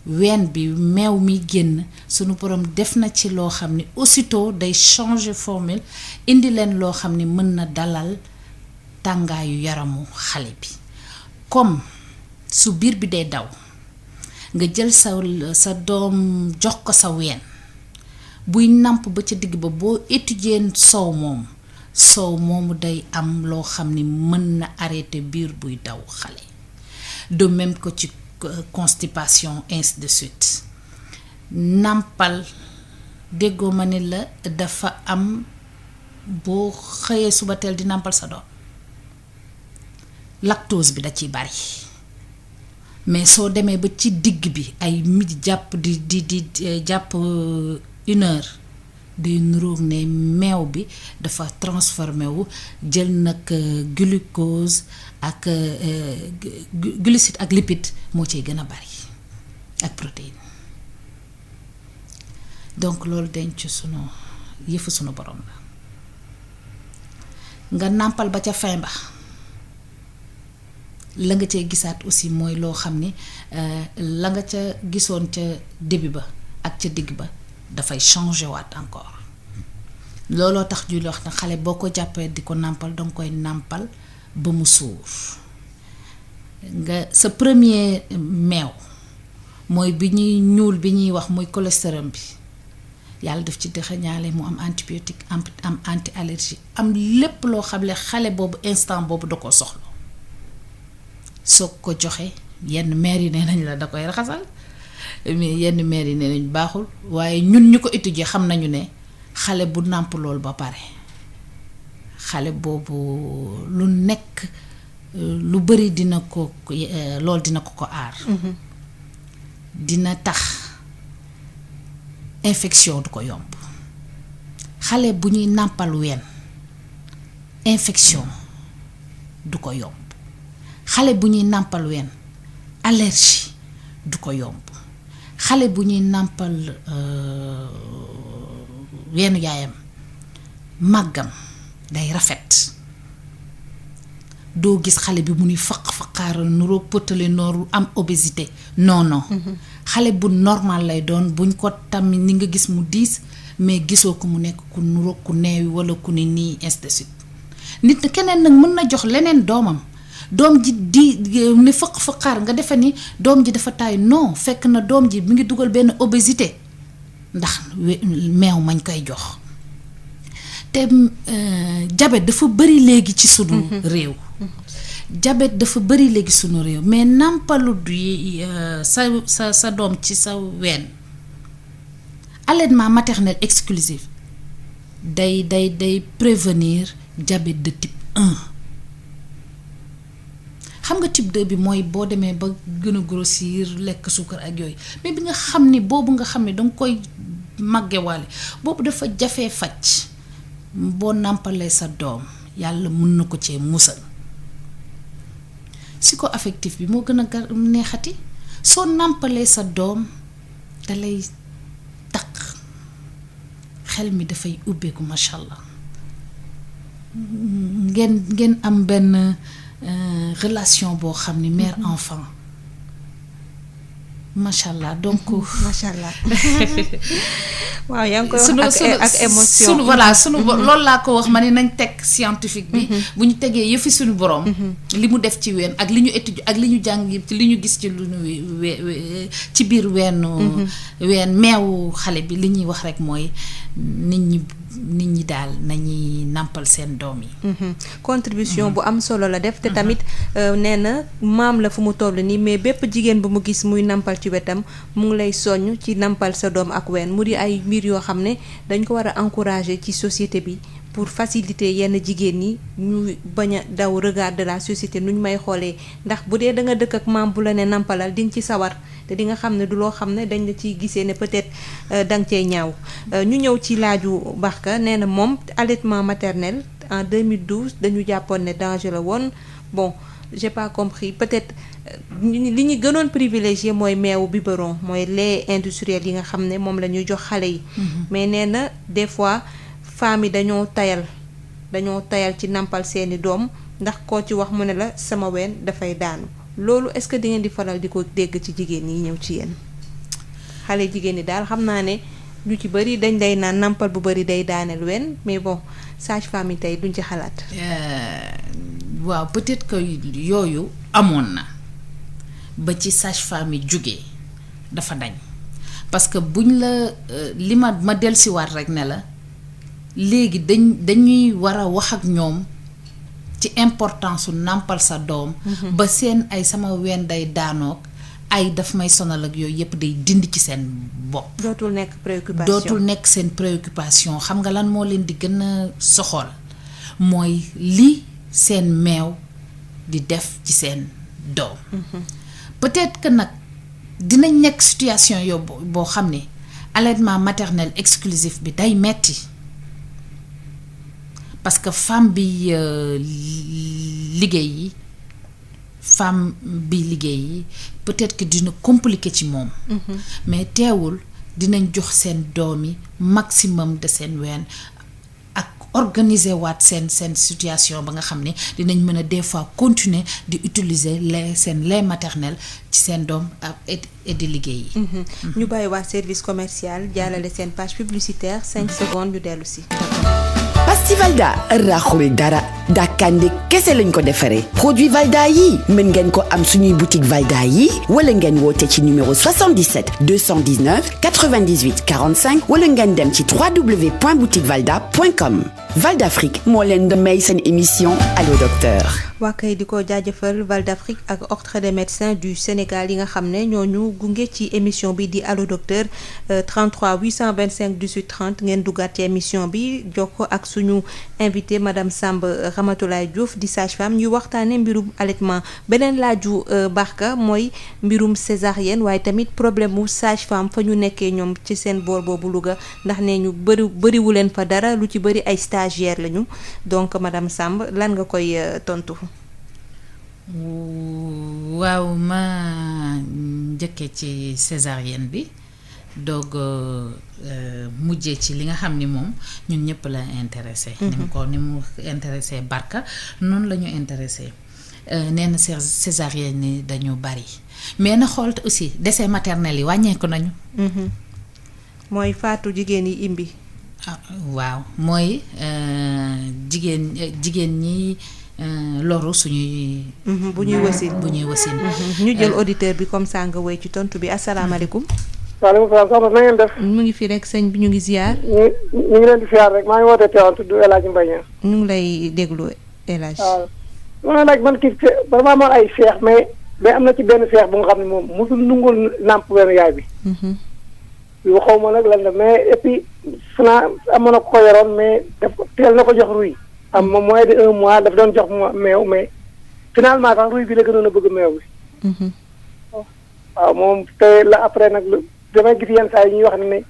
[SPEAKER 10] ween bi meew mi génn sunu borom def na ci loo xam ne aussitôt day changer formule indi leen loo xam ne mën na dalal tàngaayu yaramu xale bi comme su biir bi day daw nga jël sa doom jox ko sa ween buy nàmp ba ca digg ba boo étudier soow moomu day am loo xam ni mën na arrêter biir buy daw xale de même que ci constipation ainsi de suite nàmpal déggoo ma ni la dafa am boo xëyee suba teel di nàmpal sa doom lactose bi da ciy bari mais soo demee ba ci digg bi ay midi jàpp di jàpp 1 heure day nuroog ne meew bi dafa transformé wu jël nag glucose ak glucide ak lipide moo ciy gën a bari ak protéine donc loolu denc sunu yëfu sunu borom la nga nàmpal ba ca fin ba la nga cee gisaat aussi mooy loo xam ni la nga ca gisoon ca début ba ak ca digg ba dafay changer waat encore looloo tax ñuy wax na xale boo ko jàppee di ko nàmpal danga koy nàmpal ba mu suur nga sa premier meew mooy bi ñuy ñuul bi ñuy wax muy cholestérol bi yàlla daf ci dëxëñaale mu am antibiotique am anti allergie am lépp loo xam ne xale boobu instant boobu da koo soxla soo ko joxe yenn mère yi nee nañ la da koy raxasal mais yenn mère yi nee nañ baaxul waaye ñun ñu ko étudier xam nañu ne xale bu nàmp loolu ba pare xale boobu lu nekk lu bari dina ko loolu dina ko aar dina tax infection du ko yomb xale bu ñuy nàmpal ween infection du ko yomb xale bu ñuy nàmpal ween allergie du ko yomb xale bu ñuy nàmpal weenu yaayam màggam day rafet doo gis xale bi mu nuy faqaaral nuroo pëtale nooru am obésité non xale bu normal lay doon buñ ko tamit ni nga gis mu diis mais gisoo ko mu nekk ku nuroo ku neewi wala ku ne nii ainsi de suite nit na keneen nag mën na jox leneen doomam doom ji di ni faqaar nga defe ni doom ji dafa taay non fekk na doom ji mi ngi dugal benn obésité ndax meew mañ koy jox te diabète dafa bari léegi ci sunu réew diabète dafa bari léegi sunu réew mais nàmpalu sa doom ci sa ween allaitement maternel exclusif day prévenir diabète de type 1 xam nga type 2 bi mooy boo demee ba gën a grossir lekk suukar ak yooyu mais bi nga xam ni boobu nga xam ne danga koy màggewaale boobu dafa jafee faj boo nàmpalee sa doom yàlla mun na ko cee musal psycho-affectif bi moo gën a neexati soo nàmpalee sa doom dalay takk xel mi dafay ubbeeku macha allah ngeen am benn relation boo xam ni mère enfant macha allah donc
[SPEAKER 5] macha allah waaw yaa ngi koy wax ak émotion
[SPEAKER 10] sunu voilà sunu loolu laa ko wax ma ne nañ teg scientifique bi bu ñu tegee yëfi suñu borom li mu def ci ween ak li ñu étude ak li ñu jàng yëpp ci li ñu gis ci lu ñu ci biir ween meewu xale bi li ñuy wax rek mooy nit ñi daal nañuy nàmpal seen doom yi
[SPEAKER 5] contribution bu am solo la def te tamit nee na maam la fu mu toll nii mais bépp jigéen bu mu gis muy nàmpal ci wetam mu ngi lay soññ ci nàmpal sa doom ak ween mu di ay mbir yoo xam ne dañ ko war a encourager ci société bi pour faciliter yenn jigéen ñi ñu bañ a daw regard de la société nu ñu may xoolee ndax bu dee da nga dëkk ak maam bu la ne nàmpalal di nga ci sawar te di nga xam ne du loo xam ne dañ la ciy gisee ne peut-être danga cee ñaaw ñu ñëw ci laaju Barka nee na moom allaitement maternel en 2012 dañu jàppoon ne danger la woon bon j'ai pas compris peut-être li ñu gënoon privilégié mooy meewu biberon mooy lait industriel yi nga xam ne moom la ñuy jox xale yi mais nee na des fois femmes yi dañoo tayal ci nàmpal seeni doom ndax koo ci wax mu ne la sama ween dafay daanu loolu est-ce que di ngeen di faral di ko dégg ci jigéen ñi ñëw ci yéen xale jigéen ñi daal xam naa ne ñu ci bari dañ lay naan nàmpal bu bari day daaneel ween mais bon sage-femme yi tey duñ ci xalaat
[SPEAKER 10] waaw peut-être que yooyu amoon na ba ci sage-femme yi jógee dafa dañ parce que buñ la li ma dellusiwaat rek ne la léegi dañuy war a wax ak ñoom ci importance su nàmpal sa doom ba seen ay sama ween day daanoog ay daf may sonal ak yooyu yëpp day dindi ci seen bopp
[SPEAKER 5] dootul nekk seen préoccupation xam nga lan moo leen di gën a soxol
[SPEAKER 10] mooy li seen meew di def ci seen doom peut-être que nag dinañ nekk situation yow boo xam ne allaitement maternel exclusif bi day metti parce que femme bi liggéey yi peut-être que dina compliqué ci moom mais teewul dinañ jox seen doom yi maximum de seen ween ak organiser waat seen situation ba nga xam ne dinañ mën a des fois continuer di utiliser seen lait maternel ci seen doom et di liggéey yi.
[SPEAKER 5] ñu bàyyi waa service commercial jàllale seen page publicitaire 5 secondes ñu dellu si.
[SPEAKER 9] pasti Valda raxul dara dàkkande kese lañ ko defaree produit Valda yi mën ngeen ko am suñuy boutique Valda yi wala ngeen woote ci numéro 77 219 98 45 wala ngeen dem ci www.boutiquevalda.com. Val d'Afrique moo leen di may seen émission Allo Docteur.
[SPEAKER 5] waa kay di ko jaajëfal Val d'Afrique ak Ordre des médecins du Sénégal yi nga xam ne ñooñu gunge ci émission bi di Allo Docteur 33 825 18 30 ngeen duggaat ci émission bi jokko ak suñu invité madame Samb Ramatoulaye Diouf di sage-femme ñuy waxtaane mbirum allaitement beneen laaju Barka mooy mbirum césarienne waaye tamit problème mu sage-femme fa ñu nekkee ñoom ci seen boor boobu Louga ndax ne ñu bëriwu leen fa dara lu ci bëri ay stagiaire lañu donc madame Samb lan nga koy tontu.
[SPEAKER 10] waaw ma njëkkee ci césarienne bi doog mujjee ci li nga xam ni moom ñun ñëpp la intéressé. ni mu intéressé Barka noonu la ñu intéressé nee na césarienne ni dañu bari mais na xool aussi décès maternel yi wàññeeku nañu.
[SPEAKER 5] mooy faatu jigéen yi imbi.
[SPEAKER 10] waaw mooy jigéen ñi loru suñuy.
[SPEAKER 5] bu ñuy wasin ñu jël auditeur bi comme ça nga woy ci tontu bi asalaamaaleykum.
[SPEAKER 14] waaleykum salaam soxna na ngeen def.
[SPEAKER 5] mu ngi fi rek sëñ bi ñu ngi ziar.
[SPEAKER 14] ñu ngi leen di ziar rek maa ngi wootee Tivaouane tudd El Hadj Mbaye.
[SPEAKER 5] ñu ngi lay déglu El Hadj.
[SPEAKER 14] waaw man nag man kii vraiment amoon ay seex mais am na ci benn seex bu nga xam ne moom mosul nungul nàmp benn yaay bi. yu xaw ma nag lan la mais et puis xanaa amoon na ko yoroon mais daf teel na ko jox ruy. am moom moins de 1 mois daf doon jox meew mais finalement sax ruy bi la gënoon a bëgg meew bi. waaw moom te la après nag damay gis yenn saa yi ñuy wax ne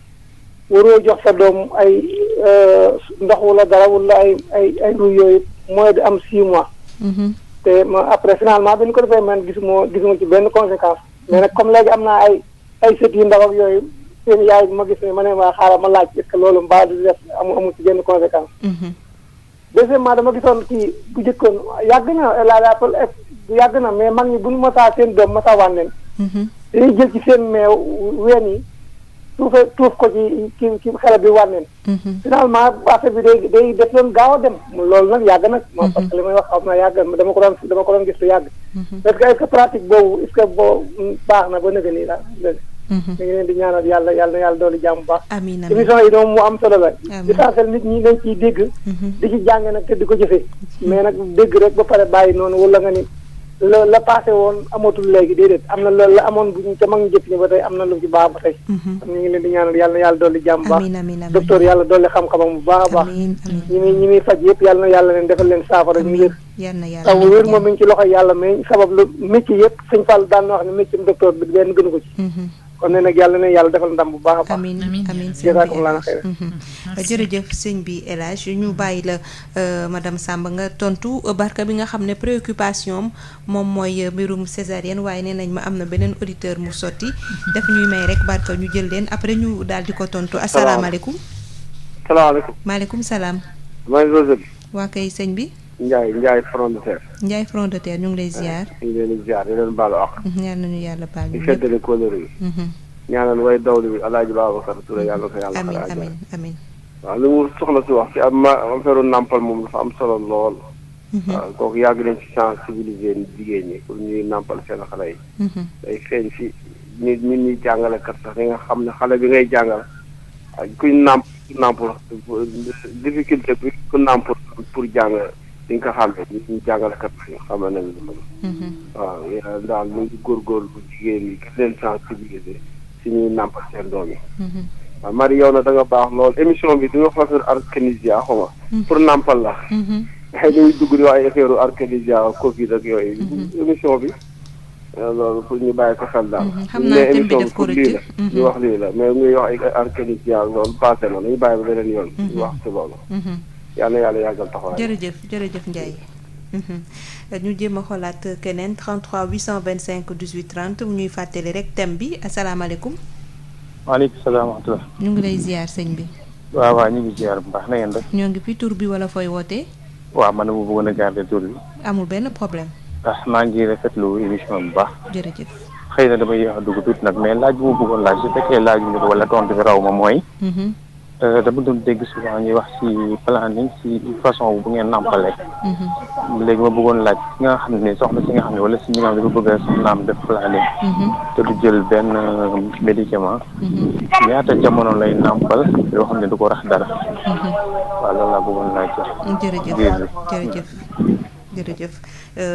[SPEAKER 14] waroo jox sa doom ay ndox wala dara wala ay ruy yooyu moins de am 6 mois. te ma après finalement bi ñu ko defee man gisuma ci benn conséquence. mais nag comme léegi am naa ay sët yu ndaw ak yooyu seen yaay ma gis ne ma ne waa xaaral ma laaj est-ce que loolu mbaa du def amu ci benn conséquence. deuxièmement dama gisoon kii bu njëkkoon yàgg na mais mag ñi bu ñu masaa seen doom masaa wànneen dañuy jël ci seen meew ween yi tuuf ko ci xale bi wànneen finalement affaire bi day def leen gaaw a dem loolu nag yàgg nag moom parce que li may wax xam na yàgg dama ko doon gis lu yàgg parce que est-ce que pratique boobu est-ce que boo baax na ba nëga nii la ñu ngi leen di ñaanal yàlla doolu jàmm bu baax.
[SPEAKER 5] amiin
[SPEAKER 14] émission yi moom mu am solo la. di saasal nit ñi dañ ciy dégg. di ci jàng nag te di ko jëfee. mais nag dégg rek ba pare bàyyi noonu wala nga ni la passé woon amatul léegi déedéet am na loolu la amoon bu ñu ca mag ñu jëpp ñi ba tey am na lu ci baax ba tey. am ñu ngi leen di ñaanal yàlla doolu jàmm bu baax. docteur yàlla doolu xam-xamam bu baax a baax. ñi muy faj yëpp yàlla leen defal leen saafara ñu wér. taw wér moom mi ngi ci loxo yàlla mais sabab lu métier yëpp sëñ Fall daan na wax ne métier docteur bi benn gënu ko ci. kon ne nag yàlla defal ndam bu baax a baax.
[SPEAKER 5] amiin jërëjëf sëñ bi El Hadj ñu bàyyi la madame Samb nga tontu Barka bi nga xam ne préoccupation moom mooy mbirum césarienne waaye nee nañ ma am na beneen auditeur mu sotti def ñuy may rek Barka ñu jël leen après ñu daal di ko tontu. asalaamaaleykum.
[SPEAKER 2] salaamaaleykum.
[SPEAKER 5] maaleykum salaam.
[SPEAKER 2] maa ngi Rosé.
[SPEAKER 5] waa kay sëñ bi.
[SPEAKER 2] Ndiaye front de terre.
[SPEAKER 5] Ndiaye front de terre ñu ngi lay ziar.
[SPEAKER 2] ñu ngi leen di ziar di leen baalu àq.
[SPEAKER 5] ñaan nañu yàlla baal ñu
[SPEAKER 2] di feddali kóolóor yi. ñaanal way dawlu bi El Hadj Babacar Touré yàlla ko yàlla.
[SPEAKER 5] amiin
[SPEAKER 2] waaw li mu soxla si wax ci affaire nàmpal moom dafa am solo lool. waaw kooku yàgg nañ ci sensibiliser jigéen ñi pour ñuy nàmpal seen xale yi. day feeñ fi nit ñi jàngalekat sax li nga xam ne xale bi ngay jàngal kuy nàmp difficulté bi ku nàmp pour jàng. di nga ko xamee ñu jàngalekat yi xamal nañu loolu. waaw yàlla daal ñu ngi góorgóorlu bu jigéen ñi gën leen sensibiliser si ñuy nàmpal seen doom yi. waaw Marie yow na da nga baax lool émission bi di nga wax affaire artémisia xaw ma pour nàmpal la. xëy na ñuy dugg di wax ay affaire artémisia Covid ak yooyu. émission bi loolu pour ñu bàyyi ko xel daal.
[SPEAKER 5] xam naa thème bi def ko
[SPEAKER 2] lii la ñu wax lii la mais muy wax ay artémisia loolu passé na nañu bàyyi ba beneen yoon. ñu wax ci loolu. yàlla yàggal taxawaay.
[SPEAKER 5] jërëjëf Ndiaye. ñu jéem a xoolaat keneen 33 825 18 30 ñuy fàttali rek thème bi asalaamaaleykum.
[SPEAKER 15] waaleykum salaam wa rahmatulah.
[SPEAKER 5] ñu ngi lay ziar sëñ bi.
[SPEAKER 15] waaw ñu ngi ziar bu baax na ngeen def.
[SPEAKER 5] ñoo ngi fi tur bi wala fooy wootee.
[SPEAKER 15] waaw man bu bëggoon a garder tur bi.
[SPEAKER 5] amul benn problème.
[SPEAKER 15] maa ngi rafetlu émission bu baax.
[SPEAKER 5] jërëjëf.
[SPEAKER 15] xëy na damay yéex a dugg tuuti nag mais laaj bu ma bëggoon laaj su fekkee laaj bi ko wala tontu bi raw ma mooy. dama doon dégg souvent ñuy wax ci planning ci façon bu ngeen nàmpale. léegi ma bëggoon laaj ki nga xam ne soxna si nga xam ne wala si ñi nga xam ne dafa bëgg a soxnaam def planning. te du jël benn médicament. ñaata jamono lay nàmpal yoo xam ne du ko rax dara. waaw loolu laa bëggoon laaj.
[SPEAKER 5] jërëjëf.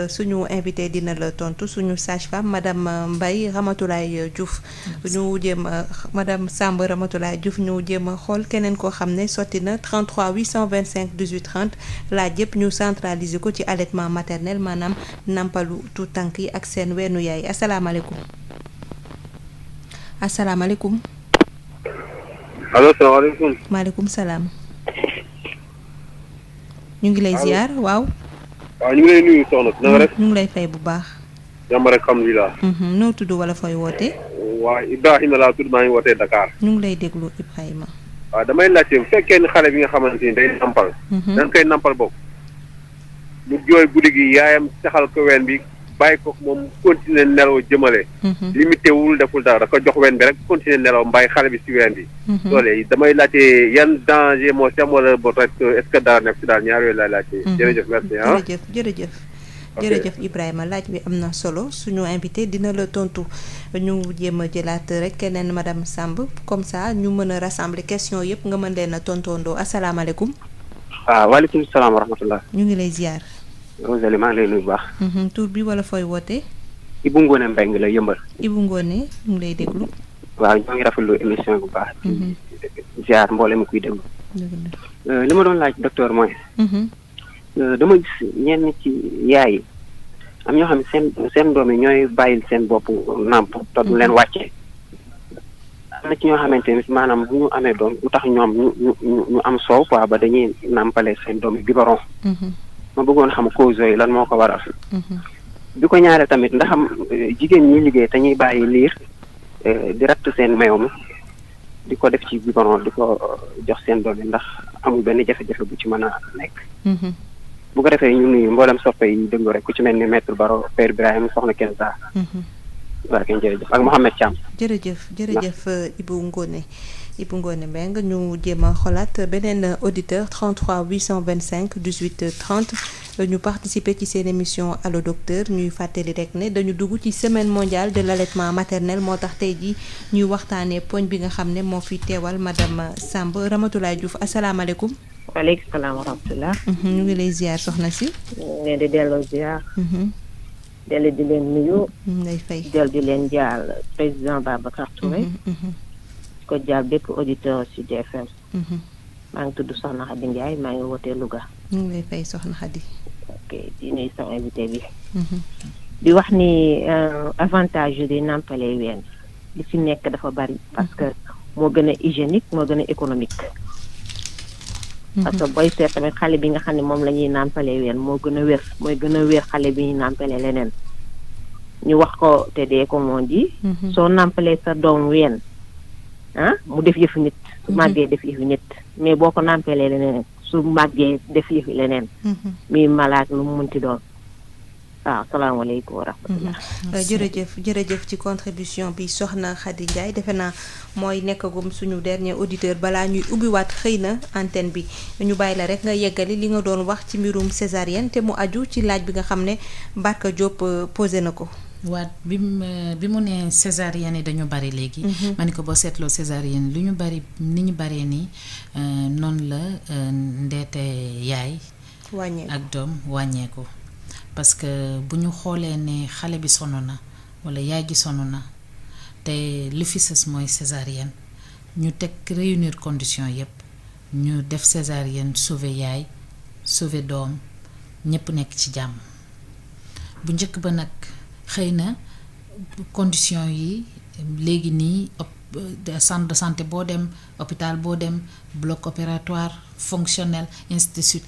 [SPEAKER 5] Suñu invité dina la tontu suñu sage-femme madame Mbaye Ramatoulaye Diouf ñu jéem a madame Samb Ramatoulaye Diouf ñu jéem a xool keneen koo xam ne sotti na 33 825 18 30 laaj yëpp ñu centraliser ko ci allaitement maternel maanaam nampalu tout tànk yi ak seen weenu yaay asalaamaaleykum. asalaamaaleykum.
[SPEAKER 2] allo salaamaaleykum.
[SPEAKER 5] maaleykum salaam. ñu ngi lay ziar waaw.
[SPEAKER 2] waaw ñu ngi lay nuyu soxna si na nga def.
[SPEAKER 5] ñu ngi lay fay bu baax.
[SPEAKER 2] jàmm rek alhamdulilah.
[SPEAKER 5] noo tudd wala fooy wootee.
[SPEAKER 2] waaw Ibrahima laa tudd maa ngi wootee Dakar.
[SPEAKER 5] ñu ngi lay déglu Ibrahima.
[SPEAKER 2] waaw damay laajte bu fekkee ne xale bi nga xamante ni day nampal. dañ koy nampal boobu. mu jooy guddi gi yaayam saxal ko ween bi bàyyi ko moom continuer nelaw jëmale. limité wul deful dara da ko jox ween bi rek continuer nelaw bàyyi xale bi si ween bi. loolee damay laajte yan danger moo si am wala boo tax est-ce que dara nekk si daal ñaar yooyu laay laajte. jërëjëf merci ah
[SPEAKER 5] jërëjëf Ibrahima laaj bi am na solo suñu invité dina la tontu ñu jéem a jëlaat rek keneen madame Samb comme ça ñu mën a rassembler question yëpp nga mën leen a tontoondoo asalaamaaleykum.
[SPEAKER 16] waaw waaleykum salaam wa rahmatullah.
[SPEAKER 5] ñu ngi lay ziar.
[SPEAKER 16] Rosalie maa ngi lay nuyu bu baax.
[SPEAKER 5] tur bi wala fooy wootee.
[SPEAKER 16] Ibou Ngone Mbengue la yëmbal.
[SPEAKER 5] Ibou Ngone ñu ngi lay déglu.
[SPEAKER 16] waaw ñoo ngi rafetlu émission bu baax. ziar mboolem kuy déglu. li ma doon laaj docteur mooy. dama gis ñenn ci yaay yi am ñoo xam ne seen doom yi ñooy bàyyil seen bopp nàmp te du leen wàccee. am na ci ñoo xamante ni maanaam bu ñu amee doom lu tax ñoom ñu am soow quoi ba dañuy nàmpale seen doom yi biberon. ma bëggoon xam cause yooyu lan moo ko waral. bi ko ñaaree tamit ndax am jigéen ñi liggéey te ñuy bàyyi liir di ratt seen meew mi di ko def ci biberon di ko jox seen doom yi ndax amul benn jafe-jafe bu ci mën a nekk. bu ko defee ñu nuyu mboolem soppe yi déglu rek ku ci mel ni maître Baro Père Ibrahima soxna Kenza. waaw kay jërëjëf ak Mouhamed Thiam.
[SPEAKER 5] jërëjëf Ibou Ngone Mbengue ñu jéem a xolaat beneen auditeur 33 825 18 30 ñu participer ci seen émission Allo Docteur ñuy fàttali rek ne dañu dugg ci semaine mondiale de l'allaitement maternel moo tax tey jii ñuy waxtaanee poñ bi nga xam ne moo fi teewal madame Samb Ramatoulaye Diouf asalaamaaleykum.
[SPEAKER 17] waaleykum salaam wa rahmatulah.
[SPEAKER 5] ñu ngi lay ziar soxna si.
[SPEAKER 17] ñu ngi leen di delloo ziar. dellu di leen nuyu.
[SPEAKER 5] ngay fay
[SPEAKER 17] dellu di leen jaal président Babacar Touré. ko jaal bépp auditeur ci DFM. maa ngi tudd Soxna Khady Ndiaye maa ngi wootee Louga.
[SPEAKER 5] ñu ngi lay fay Soxna Khady.
[SPEAKER 17] ok di nuyu sama invité bi. di wax ni avantage di nàmpale ween li ci nekk dafa bari parce que moo gën a hygiénique moo gën a économique. parce que booy seet tamit xale bi nga xam ne moom la ñuy nàmpale ween moo gën a wér mooy gën a wér xale bi ñuy nàmpale leneen. ñu wax ko te dee ko moo di. soo nàmpalee sa doom ween mu def yëfu nit. su màggee def yëfu nit mais boo ko nàmpalee leneen su màggee def yëfu leneen. muy malaat lu mu munti doon. waaw salaamaaleykum wa rahmatulah.
[SPEAKER 5] jërëjëf ci contribution bi soxna Khady Ndiaye defe naa mooy nekkagum suñu dernier auditeur balaa ñuy ubbiwaat xëy na antenne bi ñu bàyyi la rek nga yeggali li nga doon wax ci mbirum césarienne te mu aju ci laaj bi nga xam ne Barka Diop posé na ko.
[SPEAKER 10] waat bi mu ne césarienne yi dañu bari léegi. ma ni ko boo seetloo césarienne lu ñu bari ni ñu baree nii noonu la ndeete yaay.
[SPEAKER 5] wàññeeku
[SPEAKER 10] ak doom wàññeeku. parce que bu ñu xoolee ne xale bi sonn na walla yaay ji sonn na te li fi sës mooy césarienne ñu teg réunir condition yépp ñu def césarienne sauver yaay sauver doom ñépp nekk ci jàmm bu njëkk ba nag xëy na condition yi léegi nii centre de santé boo dem hôpital boo dem bloc opératoire fonctionnel ainsi de suite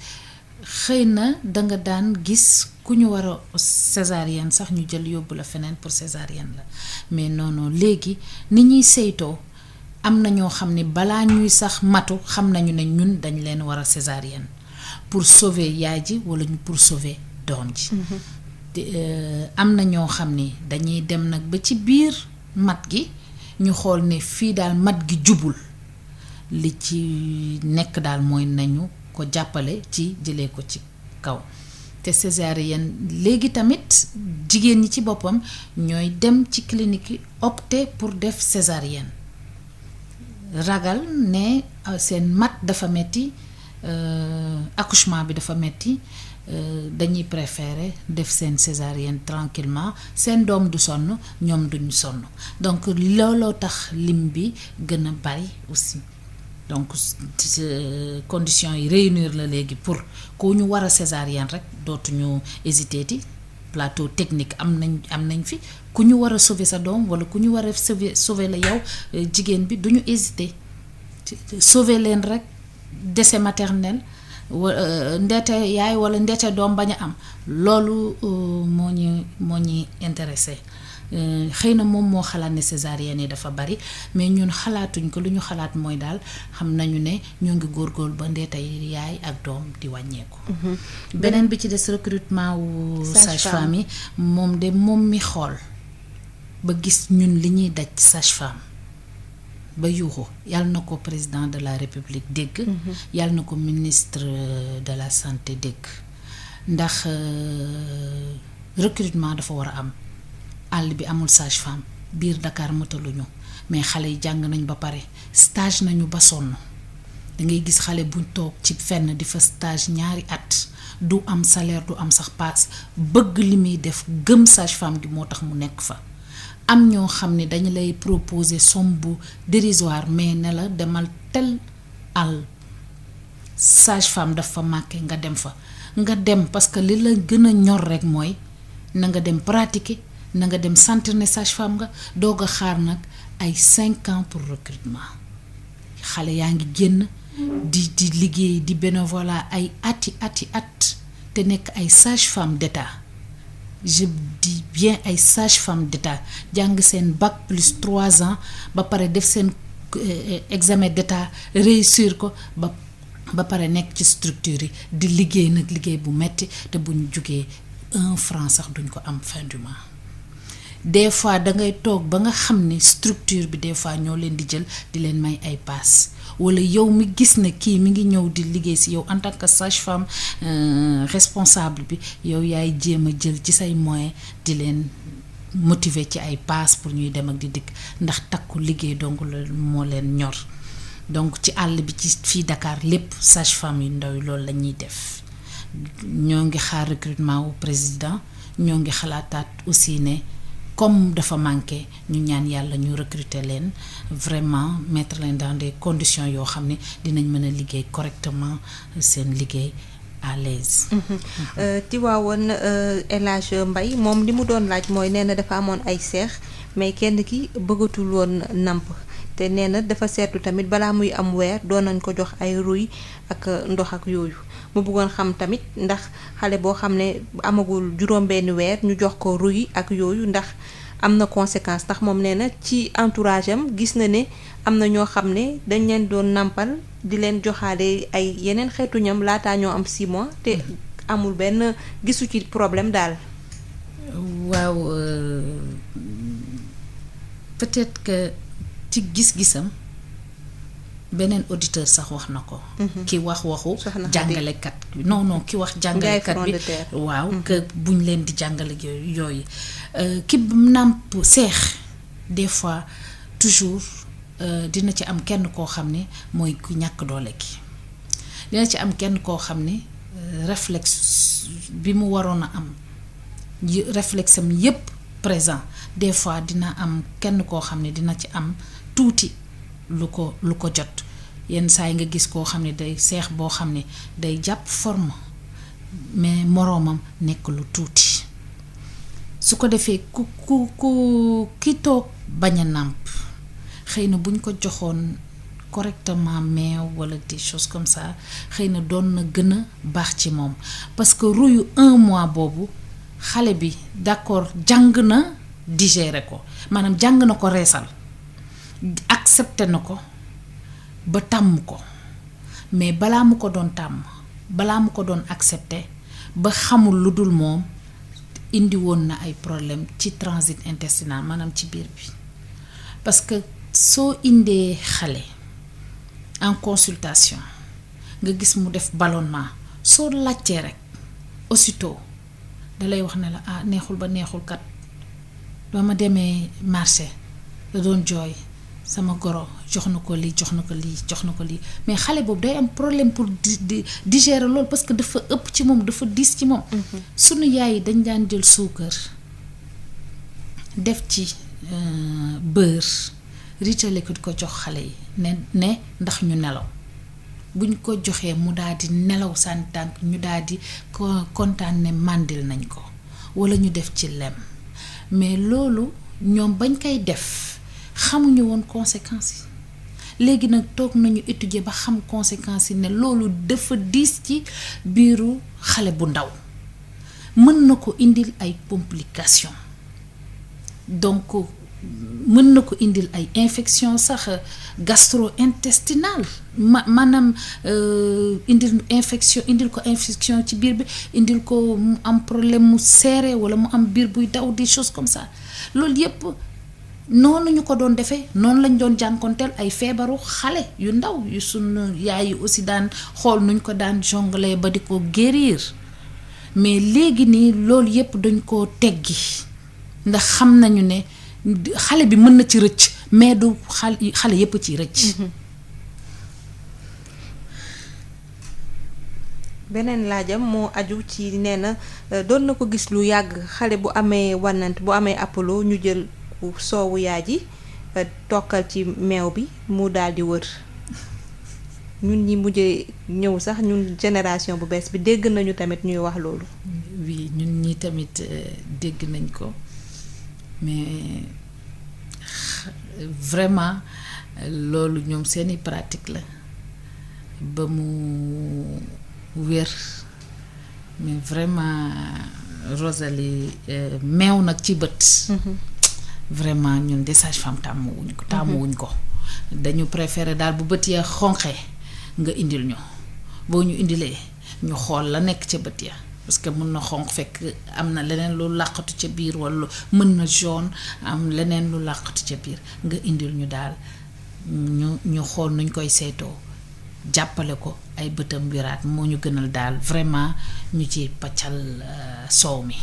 [SPEAKER 10] xëy na danga daan gis ku ñu war a césarienne sax ñu jël yóbbu la feneen pour césarienne la mais non léegi ni ñuy saytoo am na ñoo xam ne balaa ñuy sax matu xam nañu ne ñun dañ leen war a césarienne pour sauver yaay ji wala ñu pour sauver doom ji. am na ñoo xam ne dañuy dem nag ba ci biir mat gi ñu xool ne fii daal mat gi jubul li ci nekk daal mooy nañu ko jàppale ci jëlee ko ci kaw. te césarienne léegi tamit jigéen ñi ci boppam ñooy dem ci clinique yi opter pour def césarienne ragal ne seen mat dafa metti accouchement bi dafa metti dañuy préférer def seen césarienne tranquillement seen doom du sonn ñoom duñu sonn donc looloo tax lim bi gën a bari aussi. donc conditions yi réunir la léegi pour ku ñu war a césarienne rek dootuñu hésiter ti plateau technique am nañ fi ku ñu war a sauver sa doom wala ku ñu war a sauver la yow jigéen bi duñu hésiter sauver leen rek décès maternel ndeete yaay wala ndeete doom bañ a am loolu moo ñuy intéressé. xëy na moom moo xalaat ne césarienne yi dafa bari mais ñun xalaatuñ ko lu ñu xalaat mooy daal xam nañu ne ñoo ngi góorgóorlu ba ndeetay yaay ak doom di wàññeeku. beneen bi ci des recrutement wu sage-femme yi moom mi xool ba gis ñun li ñuy daj sage-femme ba yuuxu yàlla na ko président de la république dégg. yàlla na ko ministre de la santé dégg ndax recrutement dafa war a am. àll bi amul sage-femme biir Dakar mataluñu mais xale yi jàng nañ ba pare stage nañu ba sonn da ngay gis xale buñ toog ci fenn di fa stage ñaari at du am salaire du am sax paas bëgg li muy def gëm sage-femme gi moo tax mu nekk fa. am ñoo xam ne dañu lay proposer somme bu dérisoire mais ne la demal tel àll sage-femme dafa manqué nga dem fa nga dem parce que li la gën a ñor rek mooy na nga dem pratiquer. na nga dem sentir ne sage-femme nga doog a xaar nag ay 5 ans pour recrutement xale yaa ngi génn di liggéey di bénévolat ay ati at te nekk ay sage-femme d'état je dis bien ay sage-femme d'état jàng seen bac plus 3 ans ba pare def seen examen d'état réussir ko ba pare nekk ci structure yi di liggéey nag liggéey bu metti te buñ jugee 1 franc sax duñ ko am fin du mois. des fois da ngay toog ba nga xam ne structure bi des fois ñoo leen di jël di leen may ay paas wala yow mi gis ne kii mi ngi ñëw di liggéey si yow en tant que sage-femme responsable bi yow yaay jéem a jël ci say moyens di leen motiver ci ay paas pour ñuy dem ak di dikk ndax takku liggéey donc la moo leen ñor donc ci àll bi ci fii Dakar lépp sage-femme yu ndaw yi loolu la ñuy def ñoo ngi xaar recrutement wu président ñoo ngi xalaataat aussi ne. comme dafa manqué ñu ñaan yàlla ñu recruter leen vraiment mettre leen dans des conditions yoo xam ne dinañ mën a liggéey correctement seen liggéey à l'aise.
[SPEAKER 5] Tiwaawoon El Hadj Mbaye moom li mu doon laaj mooy nee na dafa amoon ay seex mais kenn ki bëggatul woon namp te nee na dafa seetlu tamit balaa muy am weer doon nañ ko jox ay ruy ak ndox ak yooyu mu bëggoon xam tamit ndax xale boo xam ne amagul juróom-benn weer ñu jox ko ruy ak yooyu ndax am na conséquence ndax moom nee na ci entourage am gis na ne am na ñoo xam ne dañ leen doon nàmpal di leen joxaale ay yeneen xeetu ñam laataa ñoo am 6 mois te amul benn gisu ci problème daal.
[SPEAKER 10] waaw peut-être que ci gis-gisam beneen auditeur sax wax na ko. ki wax waxu jàngalekat bi non ki wax jàngalekat bi waaw que buñ leen di jàngale yooyu ki nàmp seex des fois toujours dina ci am kenn koo xam ne mooy ku ñàkk doole ki dina ci am kenn koo xam ne réflexe bi mu waroon a am réflexe am yépp présent des fois dina am kenn koo xam ne dina ci am tuuti lu ko jot yenn saa yi nga gis koo xam ne day seex boo xam ne day jàpp forme mais moroomam nekk lu tuuti su ko defee ku ki toog bañ a nàmp xëy na buñ ko joxoon correctement meew wala des choses comme ça xëy na doon na gën a baax ci moom parce que ruyu 1 mois boobu xale bi d'accord jàng na digérer ko maanaam jàng na ko reesal ak accepté na ko ba tàmm ko mais balaa mu ko doon tàmm balaa mu ko doon accepté ba xamul lu dul moom indi woon na ay problème ci transit intestinal maanaam ci biir bi parce que soo indee xale en consultation nga gis mu def ballonnement soo laajtee rek aussitôt dalay wax ne la neexul ba neexul kat ba ma demee marché da doon jooy sama goro jox na ko lii jox na ko lii jox na ko lii mais xale boobu day am problème pour digérer loolu parce que dafa ëpp ci moom dafa diis ci moom. sunu yaay yi dañ daan jël suukar def ci beurre ritale ko di ko jox xale yi ne ndax ñu nelaw buñ ko joxee mu daal di nelaw sànni tànk ñu daal di kontaan ne màndil nañ ko walla ñu def ci lem mais loolu ñoom bañ koy def. xamuñu woon conséquences yi léegi nag toog nañu étudier ba xam conséquences yi ne loolu dafa diis ci biiru xale bu ndaw mën na ko indil ay complications donc mën na ko indil ay infection sax gastro-intestinale maanaam indil ko infection ci biir bi indil ko mu am problème mu seere walla mu am biir buy daw des choses comme ça loolu yépp noonu ñu ko doon defee noonu lañ doon jànkonteel ay feebaru xale yu ndaw yu sunu yaay yi aussi daan xool nuñ ko daan jongler ba di ko guérir mais léegi nii loolu yépp dañ koo teggi ndax xam nañu ne xale bi mën na ci rëcc mais du xale yépp ci rëcc.
[SPEAKER 5] beneen laajam moo aju ci nee na doon na ko gis lu yàgg xale bu amee wànnant bu amee apollo ñu jël soowu yaay ji tokkal ci meew bi mu daal di wër ñun ñi mujjee ñëw sax ñun génération bu bees bi dégg nañu tamit ñuy wax loolu.
[SPEAKER 10] oui ñun ñi tamit dégg nañ ko mais vraiment loolu ñoom seeni pratique la ba mu wér mais vraiment Rosalie meew nag ci bët. vraiment ñun des sages-femmes tàmmuwuñ ko dañu préférer daal bu bët ya xonqee nga indil ñu boo ñu indilee ñu xool la nekk ca bët ya parce que mën na xonq fekk am na leneen lu làqatu ca biir walla mën na jaune am leneen lu làqatu ca biir nga indil ñu daal ñu xool nuñ koy saytoo jàppale ko ay bëtam wiraat moo ñu gënal daal vraiment ñu ci paccal soow mi.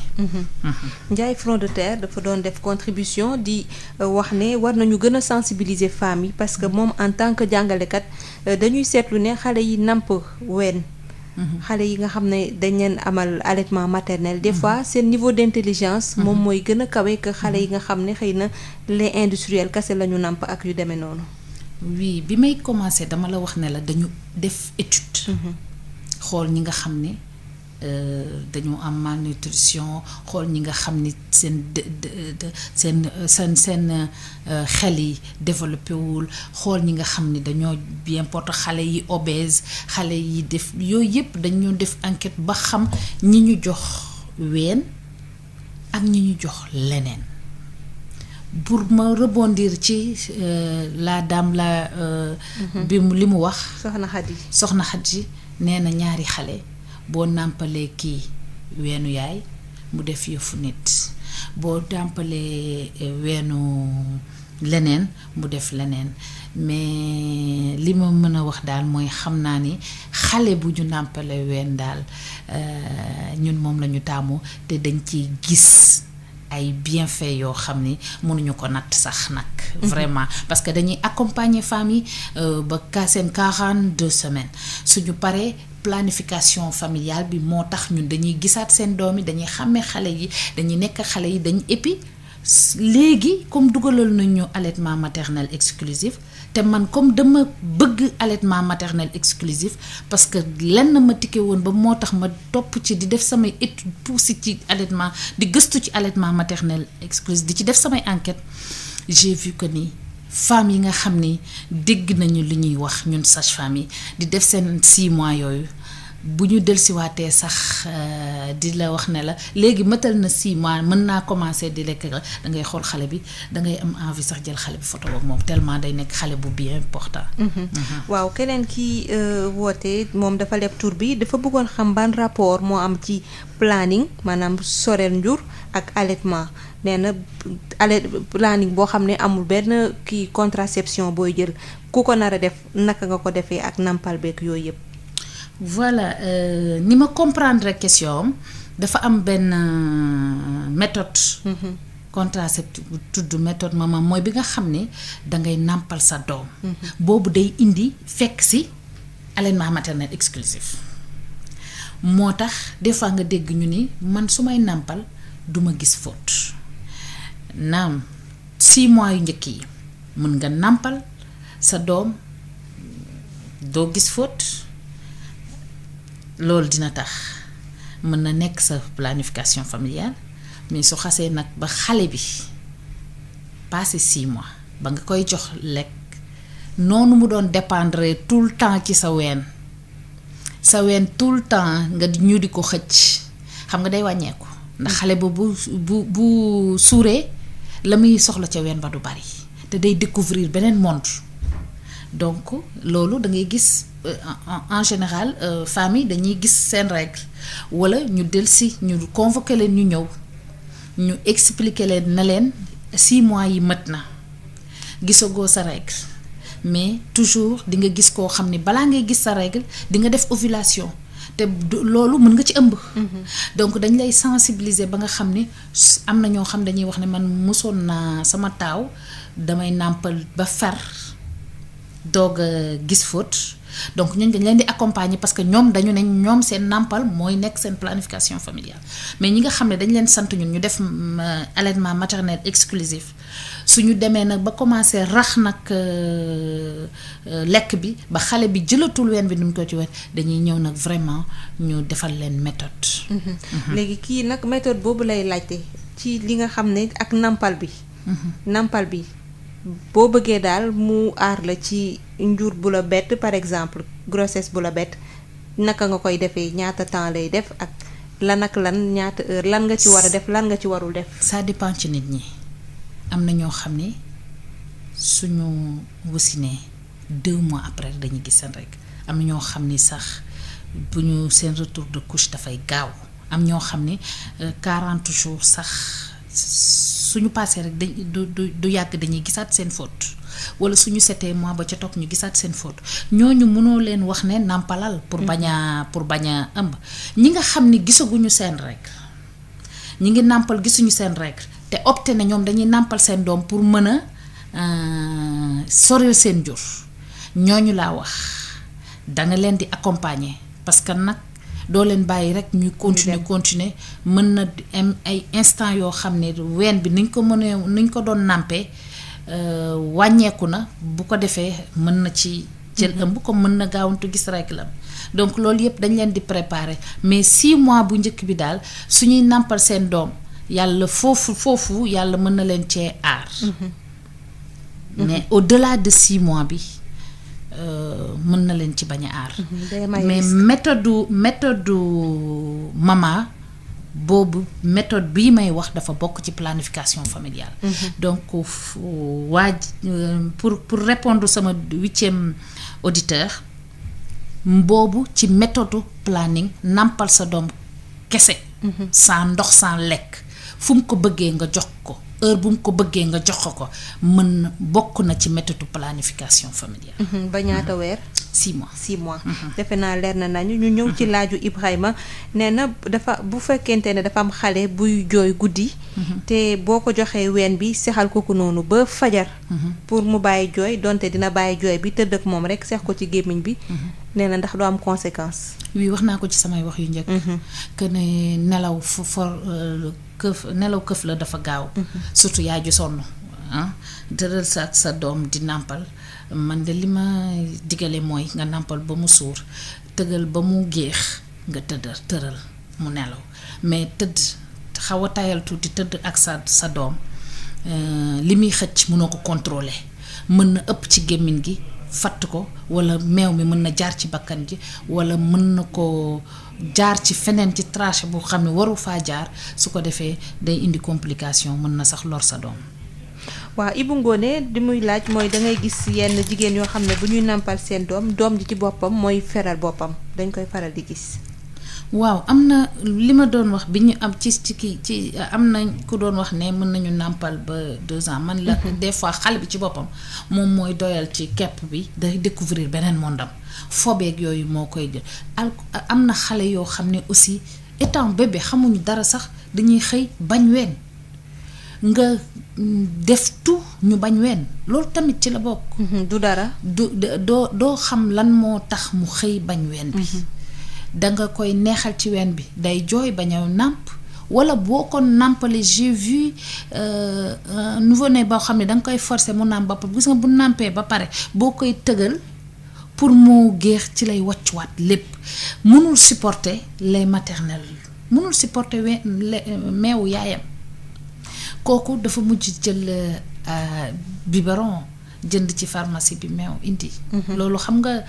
[SPEAKER 5] Ndiaye Front de Terre dafa doon def contribution di wax ne war nañu gën a sensibiliser femmes yi parce que moom en tant que jàngalekat dañuy seetlu ne xale yi namp ween xale yi nga xam ne dañ leen amal allaitement maternel des fois seen niveau d'intelligence moom mooy gën a kawe que xale yi nga xam ne xëy na lait industriel kese la ñu namp ak yu demee noonu.
[SPEAKER 10] oui bi may commencer dama la wax ne la dañu def étude xool ñi nga xam ne dañu am malnutrition xool ñi nga xam ni seen xel yi développé wul xool ñi nga xam ni dañoo bien porte xale yi obèse xale yi def yooyu yépp dañoo def enquête ba xam ñi ñu jox ween ak ñi ñu jox leneen. pour ma rebondir ci la dame la bi li mu wax soxna Xadi nee na ñaari xale boo nàmpalee kii weenu yaay mu def yëfu nit boo nàmpalee weenu leneen mu def leneen mais li ma mën a wax daal mooy xam naa ni xale bu ñu nàmpalee ween daal ñun moom lañu taamu te dañ ciy gis ay bienfaits yoo xam ni mënuñu ko natt sax nag. vraiment parce que dañuy accompagner famille ba seen 42 semaines suñu paree planification familiale bi moo tax ñun dañuy gisaat seen doom yi dañuy xàmmee xale yi dañuy nekk xale yi dañu et puis léegi comme dugalal nañu allaitement maternel exclusif te man comme dama bëgg allaitement maternel exclusif parce que lenn ma tikke woon ba moo tax ma topp ci di def samay étude poussé ci allaitement di gëstu ci allaitement maternel exclusif di ci def samay enquête j'ai vu que ni femmes yi nga xam ni dégg nañu li ñuy wax ñun sage-femme yi di def seen 6 mois yooyu bu ñu dellusiwaatee sax di la wax ne la léegi mëtal na 6 mois mën naa commencer di lekk da ngay xool xale bi da ngay am envie sax jël xale bi photo ak moom tellement day nekk xale bu bien important.
[SPEAKER 5] waaw keneen ki woote moom dafa leb tur bi dafa bëggoon xam ban rapport moo am ci planning maanaam soreel njur ak allaitement nee na planning boo xam ne amul benn kii contraception booy jël ku ko nar a def naka nga ko defee ak nampal beeg yooyu yëpp.
[SPEAKER 10] voilà ni ma comprendre question dafa am benn méthode contraceptive bu tudd méthode maman mooy bi nga xam ne dangay nàmpal sa doom boobu day indi fekk si allaitement maternel exclusif moo tax des fois nga dégg ñu ni man su may nàmpal duma gis faute naam 6 mois yu njëkk yi mën nga nàmpal sa doom doo gis faute loolu dina tax mën na nekk sa planification familiale mais su xasee nag ba xale bi passé 6 mois ba nga koy jox lekk noonu mu doon dépendre tout le temps ci sa ween tout le temps nga ñu di ko xëcc xam nga day wàññeeku ndax xale ba bu suuree la muy soxla ca ween ba du bari te day découvrir beneen monde donc loolu da ngay gis en général famille dañuy gis seen règle wala ñu delsi ñu convoquer leen ñu ñëw ñu expliquer leen na leen 6 mois yi mët na gisagoo sa règle mais toujours di nga gis koo xam ne balaa ngay gis sa règle di nga def ovulation te loolu mën nga ci ëmb. donc dañ lay sensibiliser ba nga xam ni am na ñoo xam dañuy wax ne man mosoon naa sama taaw damay nàmpal ba fer doog a gis faute donc ñun dañ leen di accompagner parce que ñoom dañu ne ñoom seen nàmpal mooy nekk seen planification familiale mais ñi nga xam ne dañ leen sant ñun ñu def allaitement maternel exclusif suñu demee nag ba commencer rax nag lekk bi ba xale bi jëlatul ween bi nu mu ko ci ween dañuy ñëw nag vraiment ñu defal leen méthode.
[SPEAKER 5] léegi kii nag méthode boobu lay laajte ci li nga xam ne ak nàmpal bi. nàmpal bi. boo bëggee daal mu aar la ci njur bu la bett par exemple grossesse bu la bett naka nga koy defee ñaata temps lay def ak lan ak lan ñaata heure lan nga ci war a def lan nga ci warul def.
[SPEAKER 10] ça dépend ci nit ñi am na ñoo xam ne suñu wasinee 2 mois après dañuy gis seen rek am na ñoo xam ni sax bu ñu seen retour de couche dafay gaaw am ñoo xam ne 40 jours sax. suñu passé rek dañ du yàgg dañuy gisaat seen faute wala suñu 7 mois ba ca topp ñu gisaat seen faute ñooñu mënoo leen wax ne nàmpalal pour bañ a ëmb ñi nga xam ni gisaguñu seen règle ñi ngi nàmpal gisuñu seen règle te opté na ñoom dañuy nàmpal seen doom pour mën a soril seen jur ñooñu laa wax danga leen di accompagner parce que nag doo leen bàyyi rek ñuy continuer mën na am ay instant yoo xam ne ween bi niñ ko doon nàmpee wàññeeku na bu ko defee mën na ci jël ëmb comme mën na gaawantu gis règle am donc loolu yëpp dañ leen di préparer mais 6 mois bu njëkk bi daal suñuy nàmpal seen doom yàlla foofu yàlla mën na leen cee aar mais au-delà de 6 mois bi mën na leen ci bañ a aar mais méthode mama boobu méthode bii may wax dafa bokk ci planification familiale donc pour répondre sama 8e auditeur boobu ci méthode planning nàmpal sa doom kese sans ndox sans lekk fu mu ko bëggee nga jox ko heure bu mu ko bëggee nga jox ko mën na bokk na ci méthode planification familiale.
[SPEAKER 5] ba ñaata weer.
[SPEAKER 10] 6 mois
[SPEAKER 5] 6 mois. defe naa leer na nañu ñu ñëw ci laaju Ibrahima nee na dafa bu fekkente ne dafa am xale buy jooy guddi. te boo ko joxee ween bi sexal ko noonu ba fajar. pour mu bàyyi jooy donte dina bàyyi jooy bi tëdd ak moom rek sex ko ci gémmiñ bi. nee na ndax du am conséquence.
[SPEAKER 10] oui wax naa ko ci samay wax yu njëkk. que ne nelaw nelaw këf la dafa gaaw. surtout yaay ju sonn dëral sa doom di nàmpal man de li ma digale mooy nga nàmpal ba mu suur tëgal ba mu géex nga tëral mu nelaw mais tëdd xaw a tayal tuuti tëdd ak sa doom li muy xëcc mënoo ko contrôler mën na ëpp ci gémmiñ gi fatt ko walla meew mi mën na jaar ci bakkan ji walla mën na ko jaar ci feneen ci trachée bu xam ne waru faa jaar su ko defee day indi complication mën na sax lor sa doom.
[SPEAKER 5] waaw Ibou Ngoné di muy laaj mooy da ngay gis yenn jigéen yoo xam ne bu ñuy nàmpal seen doom ji ci boppam mooy feral boppam dañ koy faral di gis.
[SPEAKER 10] waaw am na li ma doon wax bi ñu am ci am na ku doon wax ne mën nañu nàmpal ba 2 ans man la des fois xale bi ci boppam moom mooy doyal ci kepp bi day découvrir beneen mondam fobeeg yooyu moo koy jël am na xale yoo xam ne aussi étant bébé xamuñu dara sax dañuy xëy bañ ween nga def tout ñu bañ ween loolu tamit ci la bokk.
[SPEAKER 5] du dara
[SPEAKER 10] doo xam lan moo tax mu xëy bañ ween bi. danga koy neexal ci ween bi day jooy bañ a nàmp walla boo ko nàmpalee j'ai vu nouveau-né boo xam ne danga koy forcer mu nàmp ba pare gis nga bu nàmpee ba pare boo koy tëgal pour mu géex ci lay wàccuwaat lépp mënul supporter lait maternel mënul supporter meewu yaayam kooku dafa mujj jël biberon jënd ci pharmacie bi meew indi. loolu xam nga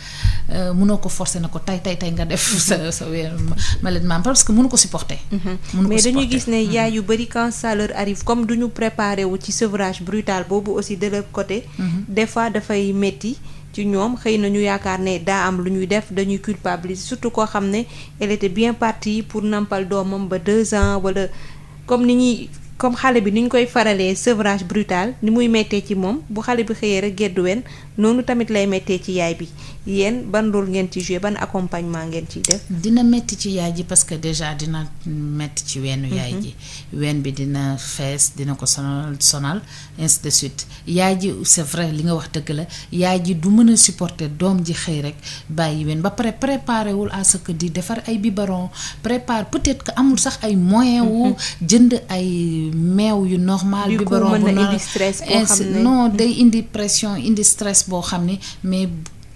[SPEAKER 10] mënoo ko forcer na ko tey nga def sa weer malainement parce que mënu ko supporter.
[SPEAKER 5] mais dañuy gis ne yaay yu bari quand ça leur arrive comme duñu préparer wu ci sevrage brutal boobu aussi de leur côté. des fois dafay metti ci ñoom xëy na ñu yaakaar ne daa am lu ñuy def dañuy culpabiliser surtout koo xam ne elle était bien partie pour nampal doomam ba 2 ans wala comme xale bi ni ñu koy faralee sevrage brutal ni muy mettee ci moom bu xale bi xëyee rek geddu wen noonu tamit lay mettee ci yaay bi yéen ban rôle ngeen ci jouer ban accompagnement ngeen ciy def.
[SPEAKER 10] dina metti ci yaay ji parce que déjà dina metti ci weenu yaay ji ween bi dina fees dina ko sonal ainsi de suite yaay ji c'est vrai li nga wax dëgg la yaay ji du mën a supporter doom ji xëy rek bàyyi ween ba pare préparé wul à ce que di defar ay biberon prépare peut-être que amul sax ay moyen wu jënd ay meew yu normal biberon bu
[SPEAKER 5] indi stress boo xam ne
[SPEAKER 10] non day indi pression indi stress boo xam ne mais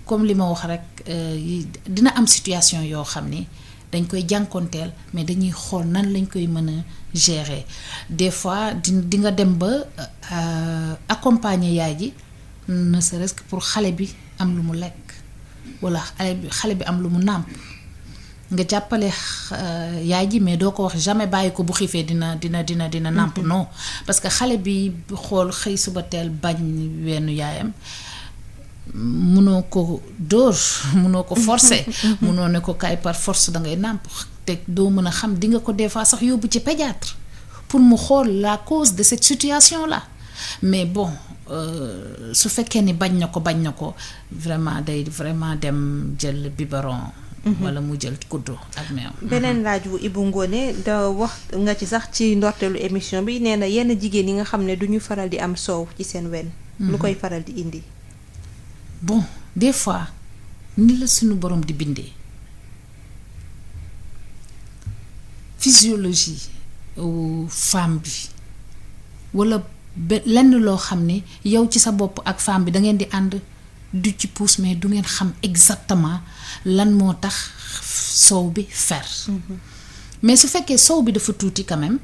[SPEAKER 10] comme li ma wax rek dina am situation yoo xam ni dañ koy jànkonteel mais dañuy xool nan lañ koy mën a gérer des fois di nga dem ba accompagner yaay ji ne serait-ce que pour xale bi am lu mu lekk walla xale bi am lu mu nàmp nga jàppale yaay ji mais doo ko wax jamais bàyyi ko bu xiifee dina nàmp non parce que xale bi xool xëy suba teel bañ weenu yaayam mënoo ko dóor mënoo ko forcer mënoo ne ko kaay par force dangay nàmp te doo mën a xam di nga ko des fois sax yóbbu ci pédiatre pour mu xool la cause de cette situation là mais bon su fekkee ni bañ na ko vraiment day vraiment dem jël biberon wala mu jël kuddu ak meew.
[SPEAKER 5] beneen laaj bu Ibou Ngoné da wax nga ci sax ci ndorteelu émission bi nee na yenn jigéen yi nga xam ne duñu faral di am soow ci seen wen. lu koy faral di indi.
[SPEAKER 10] bon des fois ni la suñu borom di bindee physiologie femme bi wala lenn loo xam ne yow ci sa bopp ak femme bi da ngeen di ànd du ci pousse mais du ngeen xam exactement lan moo tax soow bi fer mais su fekkee soow bi dafa tuuti quand même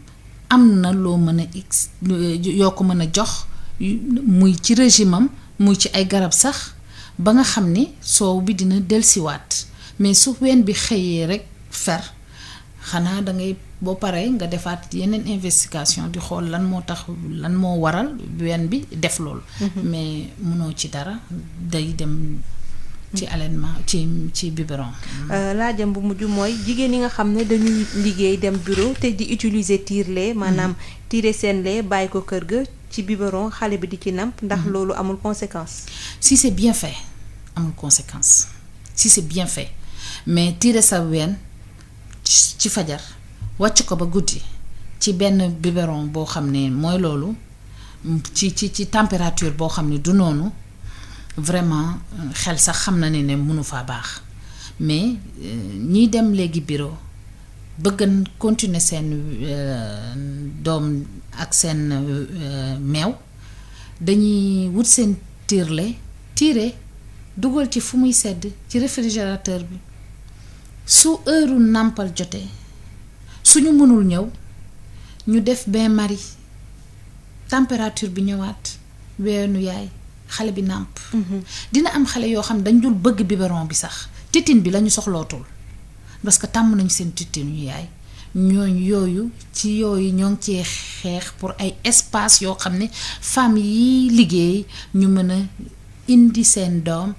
[SPEAKER 10] am na loo mën a yoo ko mën a jox muy ci régime am muy ci ay garab sax ba nga xam ni soow bi dina delsiwaat mais su ween bi xëyee rek fer xanaa da ngay boo paree nga defaat yeneen investigation di xool lan moo tax lan moo waral ween bi def loolu. mais mënoo ci dara day dem ci allaitement ci biberon.
[SPEAKER 5] laajam bu mujj mooy jigéen yi nga xam ne dañuy liggéey dem bureau te di utiliser tire-lait maanaam tirer seen lait bàyyi ko kër ga ci biberon xale bi di ci namp ndax loolu amul conséquence.
[SPEAKER 10] si c'est bien fait amul conséquence si c'est bien fait mais tirer sa ween ci fajar wàcc ko ba guddi ci benn biberon boo xam ne mooy loolu ci température boo xam ne du noonu vraiment xel sax xam na ne mënu faa baax mais ñiy dem léegi bureau bëgg continuer seen doom ak seen meew dañuy wut seen tiire dugal ci fu muy sedd ci réfrigérateur bi su heure nàmpal jotee suñu mënul ñëw ñu def bain-marie température bi ñëwaat weenu yaay xale bi nàmp. dina am xale yoo xam dañ dul bëgg biberon bi sax tétine bi lañu soxlootul parce que tàmm nañu seen tétine yu yaay ñooñu yooyu ñoo ngi cee xeex pour ay espace yoo xam ne femmes yi liggéey ñu mën a indi seen doom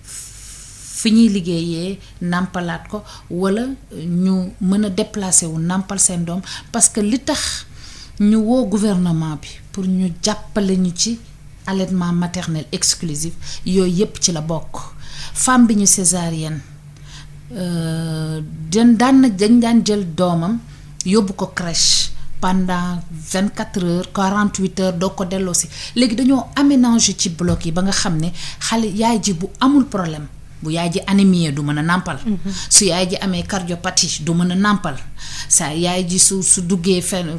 [SPEAKER 10] fi ñuy liggéeyee nàmpalaat ko walla ñu mën a déplacer wu nàmpal seen doom parce que li tax ñu woo gouvernement bi pour ñu jàppale ñu ci allaitement maternel exclusif yooyu yépp ci la bokk. femme bi ñu césarienne dañ daan jël doomam yóbbu ko crèche pendant 24 heures 48 heures doo ko delloo si léegi dañoo aménager ci bloc yi ba nga xam ne xale yaay ji bu amul problème bu yaay ji anémie du mën a nàmpal. su yaay ji amee cardiopathie du mën a nàmpal sa yaay ji su duggee fenn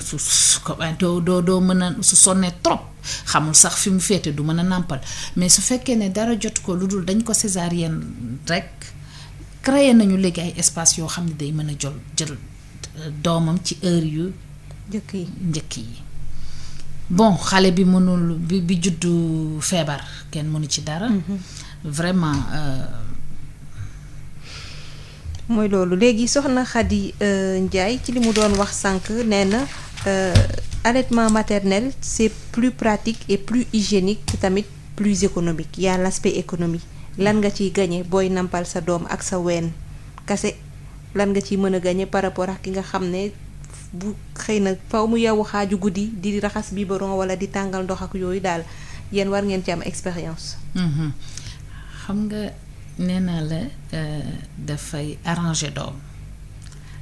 [SPEAKER 10] doo mën a su sonnee trop xamul sax fi mu féete du mën a nàmpal mais su fekkee ne dara jot ko lu dul dañ ko césarienne rek créé nañu léegi ay espace yoo xam ne day mën a jël doomam ci heure yu njëkk yi bon xale bi mënul bi juddu feebar kenn mënu ci dara. vraiment.
[SPEAKER 5] mooy loolu léegi soxna Khady Ndiaye ci li mu doon wax sànq nee na allaitement maternel c'est plus pratique et plus hygiénique tamit plus économique. y a l'aspect économique lan nga ciy gagné booy nampal sa doom ak sa ween kase lan nga ciy mën a gagné par rapport ak ki nga xam ne bu xëy na faw mu yeewu xaaju guddi di raxas biberon wala di tàngal ndox ak yooyu daal yéen war ngeen ci am expérience.
[SPEAKER 10] xam nga nee naa la dafay arranger doom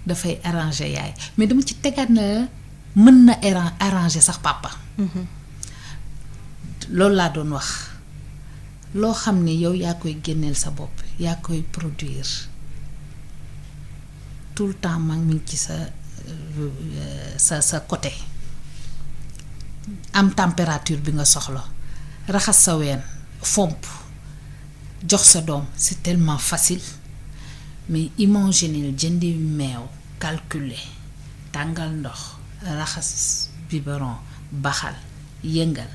[SPEAKER 10] dafay arranger yaay mais dama ci tegaat na mën na arranger sax papa. loolu laa doon wax loo xam ne yow yaa koy génneel sa bopp yaa koy produire tout le temps mag mi ngi ci sa côté am température bi nga soxla raxas sa ween fomp jox sa doom c'est tellement facile mais imaginez jëndi meew calculer tàngal ndox raxas biberon baxal yëngal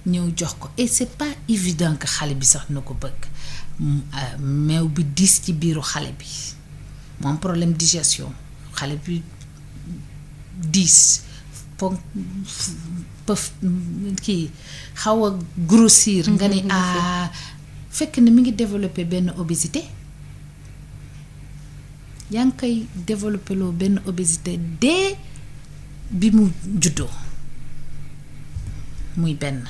[SPEAKER 10] ñëw jox ko et c'est pas évident que xale bi sax na ko bëgg meew bi diis ci biiru xale bi moom problème digestion xale bi diis foog pëf kii xaw a grossir nga ni fekk ne mi ngi développé benn obésité yaa ngi koy développé loo benn obésité dès bi mu juddoo muy benn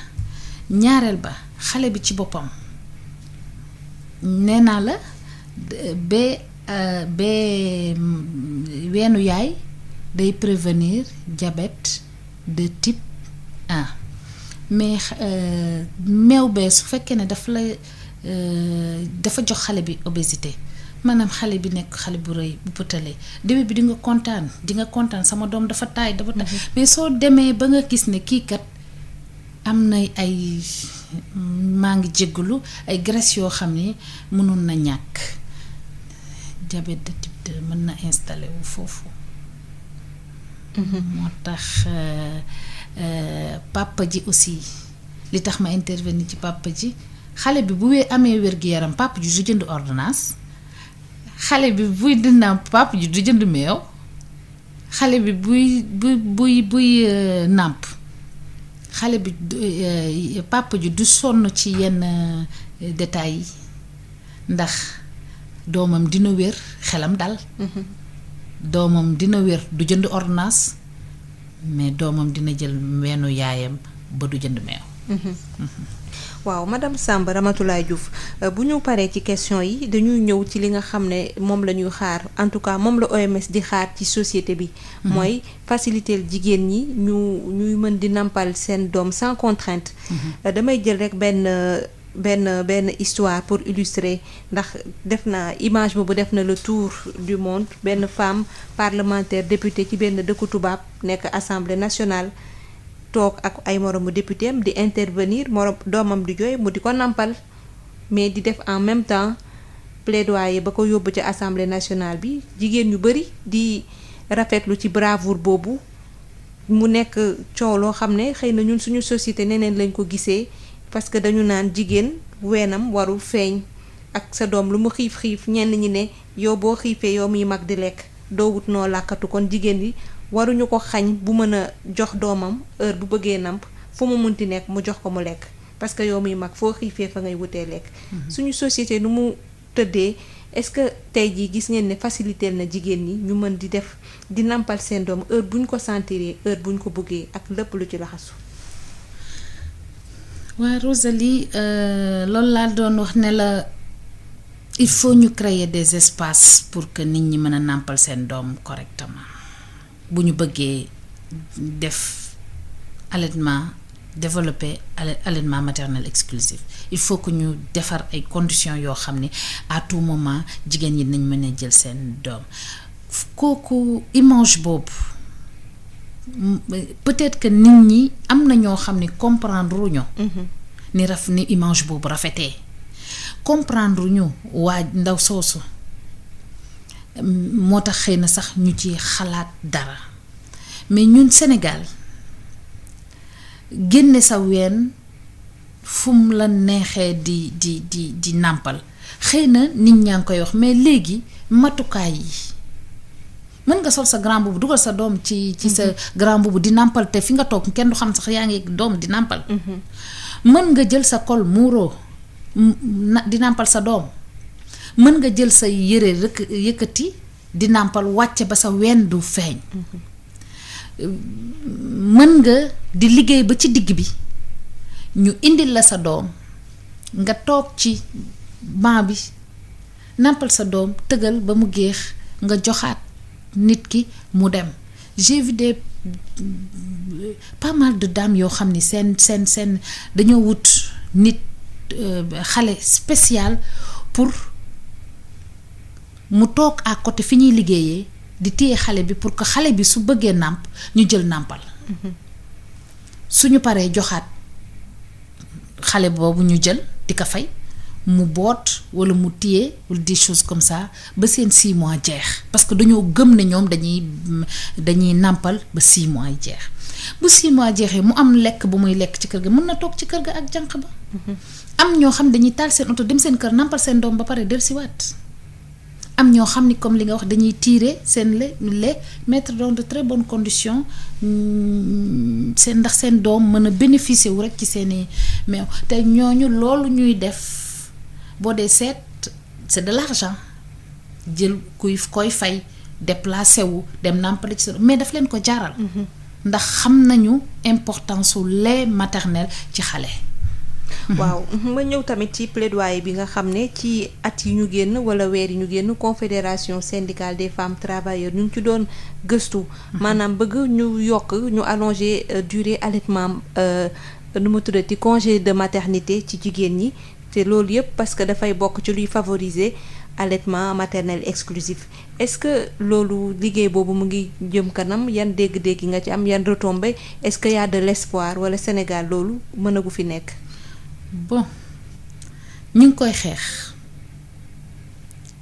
[SPEAKER 10] ñaareel ba xale bi ci boppam nee naa la ba weenu yaay day prévenir diabète de type 1 mais meew bee su fekkee ne dafa jox xale bi obésité maanaam xale bi nekk xale bu rëy bu pëtalee début bi di nga kontaan sama doom dafa taay mais soo demee ba nga gis ne kii kat am na ay maa ngi jéggalu ay graisse yoo xam ne mënoon na ñàkk diabète de type 2 mën na installé wu foofu. moo tax papa ji aussi li tax ma intervenir ci papa ji xale bi bu amee wér-gu-yaram papa ji du jënd ordonnance xale bi buy dina papa ji du jënd meew xale bi buy nàmp xale bi papa ji du sonn ci yenn détails yi ndax doomam dina wér xelam dal. doomam dina wér du jënd ordonnance mais doomam dina jël weenu yaayam ba du jënd meew.
[SPEAKER 5] waaw madame Samb Ramatoulaye Diouf bu ñu paree ci question yi dañuy ñëw ci li nga xam ne moom la ñuy xaar en tout cas moom la OMS di xaar ci société bi. mooy faciliter jigéen ñi ñuy mën di nampal seen doom sans contrainte. damay jël rek benn histoire pour illustrer ndax def na image boobu def na le tour du monde benn femme parlementaire députée ci benn dëkku tubaab nekk assemblée nationale toog ak ay moromu député am di intervenir doomam di jooy mu di ko nampal mais di def en même temps plaidoyer ba ko yóbbu ci assemblée nationale bi jigéen ñu bari di rafetlu ci bravoure boobu mu nekk coow loo xam ne xëy na ñun suñu société neneen lañ ko gisee parce que dañu naan jigéen weenam warul feeñ ak sa doom lu mu xiif ñenn ñi ne yow boo xiifee yow miy mag di lekk doo wut noo làkkatu kon jigéen yi waruñu ko xañ bu mën a jox doomam heure bu bëggee namp fu mu munti nekk mu jox ko mu lekk parce que yow miy mag foo xiifee fa ngay wutee lekk. suñu société nu mu tëddee est-ce que tey jii gis ngeen ne facilité na jigéen ñi ñu mën di nampal seen doom heure buñ ko sentiree heure buñ ko bëggee ak lépp lu ci laxasu.
[SPEAKER 10] waa Rosalie loolu laa doon wax ne la il faut ñu créer des espaces pour que nit ñi mën a nàmpal seen doom correctement bu ñu bëggee def allaitement développer allaitement maternel exclusif il faut que ñu defar ay conditions yoo xam ne à tout moment jigéen ñi nañ mën a jël seen doom kooku image boobu peut-être que nit ñi am na ñoo xam ne comprendre ñu ni image boobu rafetee comprendre ñu waa ndaw soosu moo tax xëy na sax ñu ci xalaat dara mais ñun Sénégal génne sa ween fum la neexee di nàmpal xëy na nit ñaa ngi koy wax mais léegi matukaay yi mën nga sol sa grand boubou dugal sa doom ci sa grand boubou di nàmpal te fi nga toog kenn du xam sax yaa ngi doom di nàmpal mën nga jël sa col muuroo di nàmpal sa doom mën nga jël sa yére rek yëkkati di nàmpal wàcce ba sa ween du feeñ mën nga di liggéey ba ci digg bi ñu indil la sa doom nga toog ci banc bi nàmpal sa doom tëgal ba mu géex nga joxaat nit ki mu dem j'ai vu pas mal de dames yoo xam ni seen dañoo wut nit xale spécial pour mu toog à côté fi ñuy liggéeyee di téye xale bi pour que xale bi su bëggee nàmp ñu jël nàmpal suñu paree joxaat xale boobu ñu jël di ko fay mu boot walla mu téye walla des choses comme ça ba seen 6 mois jeex parce que dañoo gëm ne ñoom dañuy nàmpal ba 6 mois yi jeex bu 6 mois jeexee mu am lekk bu muy lekk ci kër ga mën na toog ci kër ga ak jànq ba am ñoo xam dañuy taal seen oto dem seen kër nàmpal seen doom ba pare dellusiwaat am ñoo xam ni comme li nga wax dañuy tirer seen lait mettre dans de très bonnes conditions seen ndax seen doom mën a bénéficier wu rek ci seeni meew te ñooñu loolu ñuy def boo dee seet c'est de l'argent jël koy fay déplacé wu dem nàmpale ci sa mais daf leen ko jaaral ndax xam nañu importance su lait maternel ci xale.
[SPEAKER 5] waaw ma ñëw tamit ci plaidoyer bi nga xam ne ci at yi ñu génn wala weer yi ñu génn confédération syndicale des femmes travailleurs ñu ngi ci doon gëstu maanaam bëgg ñu yokk ñu allonger durée allaitement nu mu tuddati congé de maternité ci jigéen ñi te loolu yëpp parce que dafay bokk ci luy favoriser allaitement maternel exclusif est-ce que loolu liggéey boobu mu ngi jëm kanam yan dégg-dégg nga ci am yan retombées est-ce que y a de l'espoir wala Sénégal loolu mënagu fi nekk.
[SPEAKER 10] bon ñu ngi koy xeex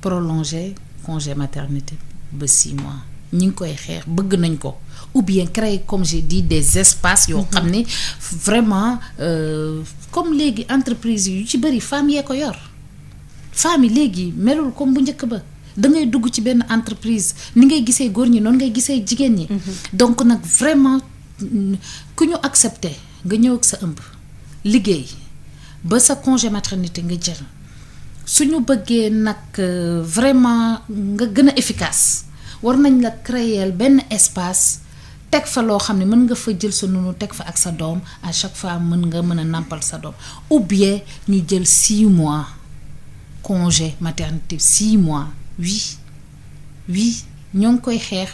[SPEAKER 10] prolonger congé maternité ba 6 mois ñu ngi koy xeex bëgg nañ ko ou bien créer comme j'ai dit des espaces yoo xam ne vraiment comme léegi entreprise yu ci bëri femmes yee ko yor femmes yi léegi melul comme bu njëkk ba da ngay dugg ci benn entreprise ni ngay gisee góor ñi noonu ngay gisee jigéen ñi donc nag vraiment ku ñu accepté nga ñëw ak sa ëmb liggéey ba sa congé maternité nga jël suñu bëggee nag vraiment nga gën a efficace war nañ la créer benn espace teg fa loo xam ne mën nga fa jël sa nunu teg fa ak sa doom à chaque fois mën nga mën a nàmpal sa doom ou bien ñu jël 6 mois congé maternité 6 mois oui ñoo ngi koy xeex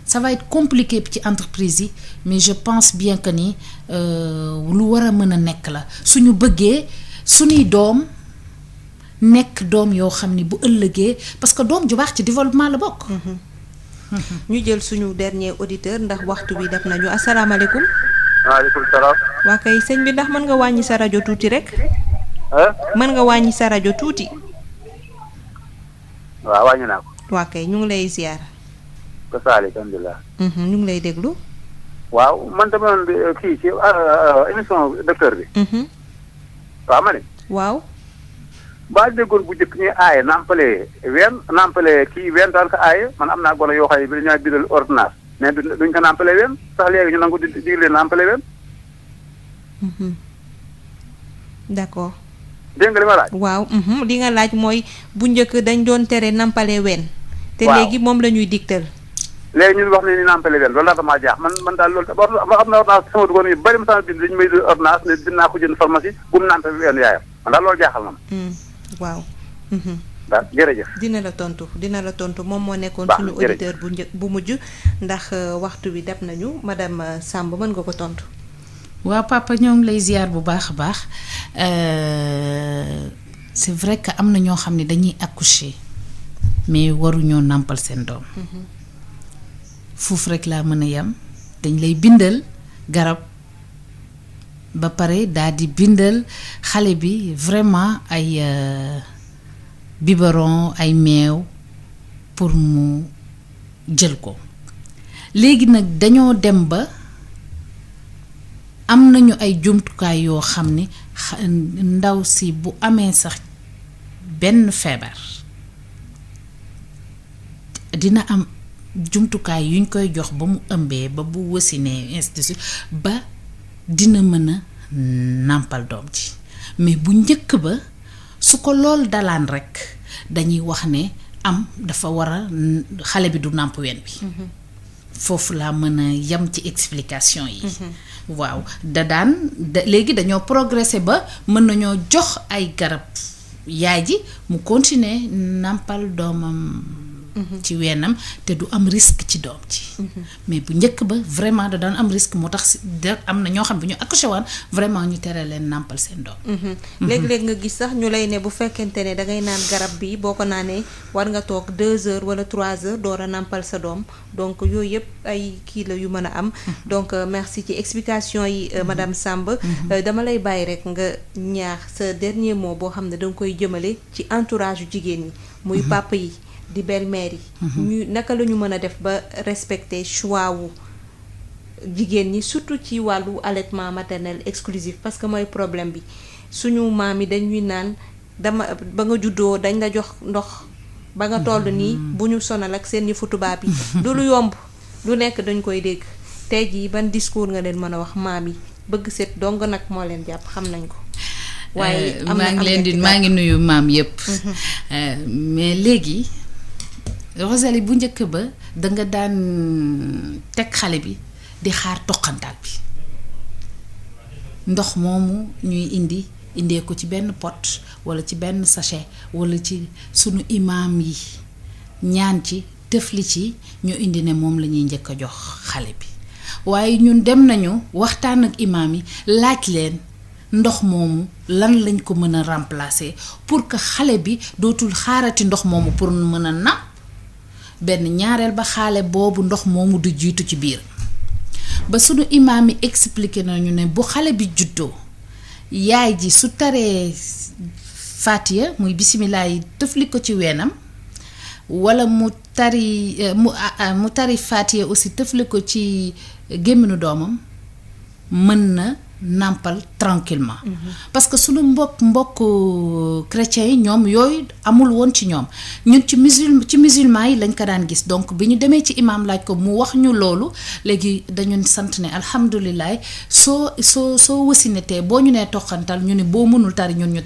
[SPEAKER 10] ça va être compliqué ci entreprise yi mais je pense bien que ni lu war a mën a nekk la suñu bëggee suñuy doom nekk doom yoo xam ni bu ëllëgee parce que doom ju baax ci développement la bokk.
[SPEAKER 5] ñu jël suñu dernier auditeur ndax waxtu bi def nañu asalaamaaleykum.
[SPEAKER 18] waaleykum salaam.
[SPEAKER 5] waa kay sëñ bi ndax mën nga wàññi sa rajo tuuti rek. mën nga wàññi sa rajo tuuti.
[SPEAKER 18] waaw wàññi naa ko.
[SPEAKER 5] waa kay ñu ngi lay ziar.
[SPEAKER 18] ko saali alhamdulilah.
[SPEAKER 5] ñu ngi lay déglu.
[SPEAKER 18] waaw man dama doon kii ci émission docteur bi. waaw ma ne.
[SPEAKER 5] waaw.
[SPEAKER 18] baa déggoon bu njëkk ñuy aaye nampale kii ween daan ko aaye man am naa gone yoo xam ne bi dañoo bindal ordonnance mais duñ ko nampale ween sax léegi ñu nangu di digle nampale ween.
[SPEAKER 5] d'accord.
[SPEAKER 18] dégg nga li ma laaj.
[SPEAKER 5] waaw li nga laaj mooy bu njëkk dañ doon tere nampale ween. te
[SPEAKER 18] waaw
[SPEAKER 5] léegi moom la ñuy digtal.
[SPEAKER 18] léegi ñun wax ne ni nampale ween loolu laa damaa jaax man daal loolu ma xam ne ordonnance sama dugoon yu bari ma sama bind dañu may ordonnance ne dinaa ko jënd pharmacie bu mu nampale ween yaayam man daal loolu jaaxal na ma.
[SPEAKER 5] waaw.
[SPEAKER 18] waaw jërëjëf.
[SPEAKER 5] dina la tontu moom moo nekkoon suñu auditeur bu mujj ndax waxtu bi dab nañu madame Samb mën nga ko tontu.
[SPEAKER 10] waaw papa ñoo ngi lay ziar bu baax a baax c'est vrai que am na ñoo xam ne dañuy accoucher mais waruñoo nàmpal seen doom. foofu rek laa mën a yem dañ lay bindal garab ba pare daal di bindal xale bi vraiment ay biberon ay meew pour mu jël ko léegi nag dañoo dem ba am nañu ay jumtukaay yoo xam ni ndaw si bu amee sax benn feebar dina am jumtukaay yuñ koy jox ba mu ëmbee ba bu wasinee institut ba dina mën a nàmpal doom ji mais bu njëkk ba su ko lool dalaan rekk dañuy wax ne dafa war a xale bi du nàmp ween bi foofu laa mën a yem ci explication yi waaw léegi dañoo progressé ba mën nañoo jox ay garab yaay ji mu continuer nàmpal doomam ci weenam te du am risque ci doom ji mais bu njëkk ba vraiment da daan am risque moo tax am na ñoo xam bu ñu accouché waan vraiment ñu tere leen nàmpal seen doom
[SPEAKER 5] léeg-léeg nga gis sax ñu lay ne bu fekkente ne dangay naan garab bi boo ko naanee war nga toog 2 heures wala 3 heures door a nàmpal sa doom donc yooyu yëpp ay kii la yu mën a am donc merci ci explication yi madame Samb dama lay bàyyi rek nga ñaax sa dernier mot boo xam ne danga koy jëmale ci entourage yu jigéen ñi muy papa yi di belle-mère yi ñu naka la ñu mën a def ba respecter choix wu jigéen ñi surtout ci wàllu allaitement maternel exclusif parce que mooy problème bi suñu maam yi dañuy naan ba nga juddoo dañ la jox ndox ba nga toll nii bu ñu sonal ak seen yëfu tubaab yi du lu yomb lu nekk dañ koy dégg tey jii ban discours nga leen mën a wax maam yi bëgg set dong nag moo leen jàpp xam nañ ko waaye
[SPEAKER 10] maa ngi nuyu maam yépp mais léegi Rosalie bu njëkk ba danga daan teg xale bi di xaar toqantal bi ndox moomu ñuy indee ko ci benn pot walla ci benn sachet walla ci sunu imaam yi ñaan ci tëfli ci ñu indi ne moom la ñuy njëkk a jox xale bi waaye ñun dem nañu waxtaan ak imaam yi laaj leen ndox moomu lan lañ ko mën a remplacer pour que xale bi dootul xaarati ndox moomu pour mën a nàmp benn ñaareel ba xale boobu ndox moomu du jiitu ci biir ba sunu imaam yi expliqué nañu ne bu xale bi juddoo yaay ji su taree Fatiha muy bisimilah yi tëfli ko ci weenam walla mu tari Fatiha aussi tëfli ko ci gémminu doomam mën na nàmpal tranquillement parce que sunu mbokk chrétiens yi ñoom yooyu amul woon ci ñoom ñun ci musulman yi lañ ko daan gis donc bi ñu demee ci imaam laaj ko mu wax ñu loolu léegi dañu sant ne alhamdulilah soo wasinetee boo ñu nee toqantal ñu ne boo mënul tari ñun ñu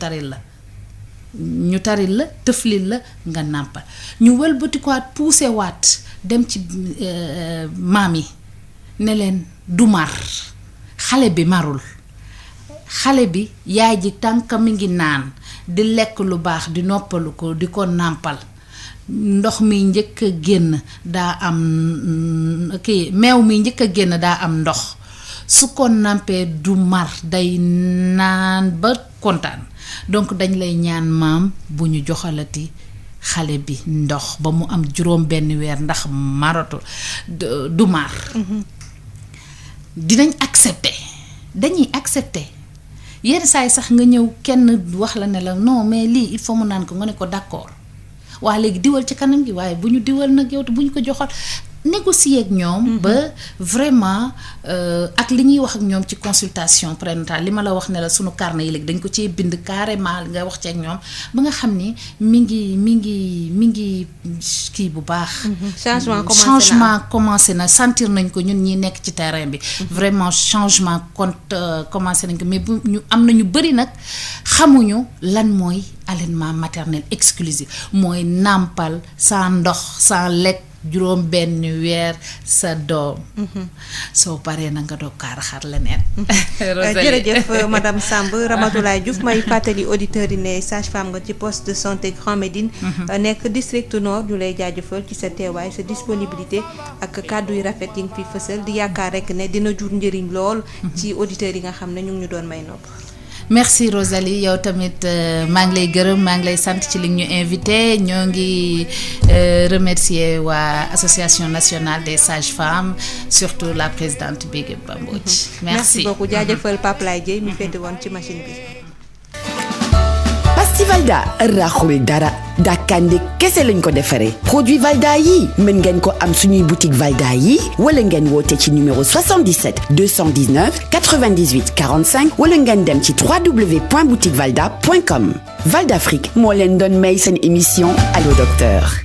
[SPEAKER 10] taril la tëflil la nga nàmpal ñu wëlbatikuwaat poussé waat dem ci maam yi ne leen du mar xale bi marul xale bi yaay ji tànk mi ngi naan di lekk lu baax di noppalu ko di ko nàmpal ndox mi njëkk a génn daa am meew mi njëkk a génn daa am ndox su ko nàmpee du mar day naan ba kontaan donc dañ lay ñaan maam bu ñu joxalati xale bi ndox ba mu am juróom benn weer ndax maratu du mar dinañ dañuy accepter yenn saa yi sax nga ñëw kenn wax la ne la non mais lii il faut mu naan ko nga ne ko d'accord waa léegi diwal ci kanam gi waaye bu ñu diwal nag yow te bu ñu ko joxal négocier ak ñoom ba vraiment ak li ñuy wax ak ñoom ci consultation prénatale li ma la wax ne la sunu carnet yi léegi dañ ko cee bind carrément nga wax ci ak ñoom ba nga xam ni mi ngi kii bu baax. changement commencé na sentir nañ ko ñun ñi nekk ci terrain bi. vraiment changement commencé nañ ko mais bu ñu am na ñu bëri nag xamuñu lan mooy allaitement maternel exclusif mooy nàmpal sans ndox sans lekk. juróom benn weer sa doom. soo paree na nga doog kaar xar leneen.
[SPEAKER 5] jërëjëf madame Samb Ramatoulaye Diouf may fàttali auditeurs yi ne sage-femme nga ci poste de santé Grand Médine. nekk district nord ñu lay jaajëfal ci sa teewaay sa disponibilité ak kàddu yu rafet yi nga fi fësal di yaakaar rek ne dina jur njëriñ lool. ci auditeurs yi nga xam ne ñu ngi ñu doon may nopp.
[SPEAKER 10] merci Rosalie yow tamit maa ngi lay gërëm maa ngi lay sant ci li ñu invité ñoo ngi remercier waa association nationale des sages-femmes surtout la présidente Bigué Bambodj.
[SPEAKER 5] merci beaucoup jaajëfal Pape Laye Dieye mi féete woon ci machine bi.
[SPEAKER 9] Pasti Valda raxul dara dàkkande kese lañ ko defaree produit Valda yi mën ngeen ko am suñuy boutique Valda yi wala ngeen woote ci numéro 77 219 98 45 wala ngeen dem ci www.boutiquevalda.com Val d'Afrique moo leen doon may seen émission Allo Docteur.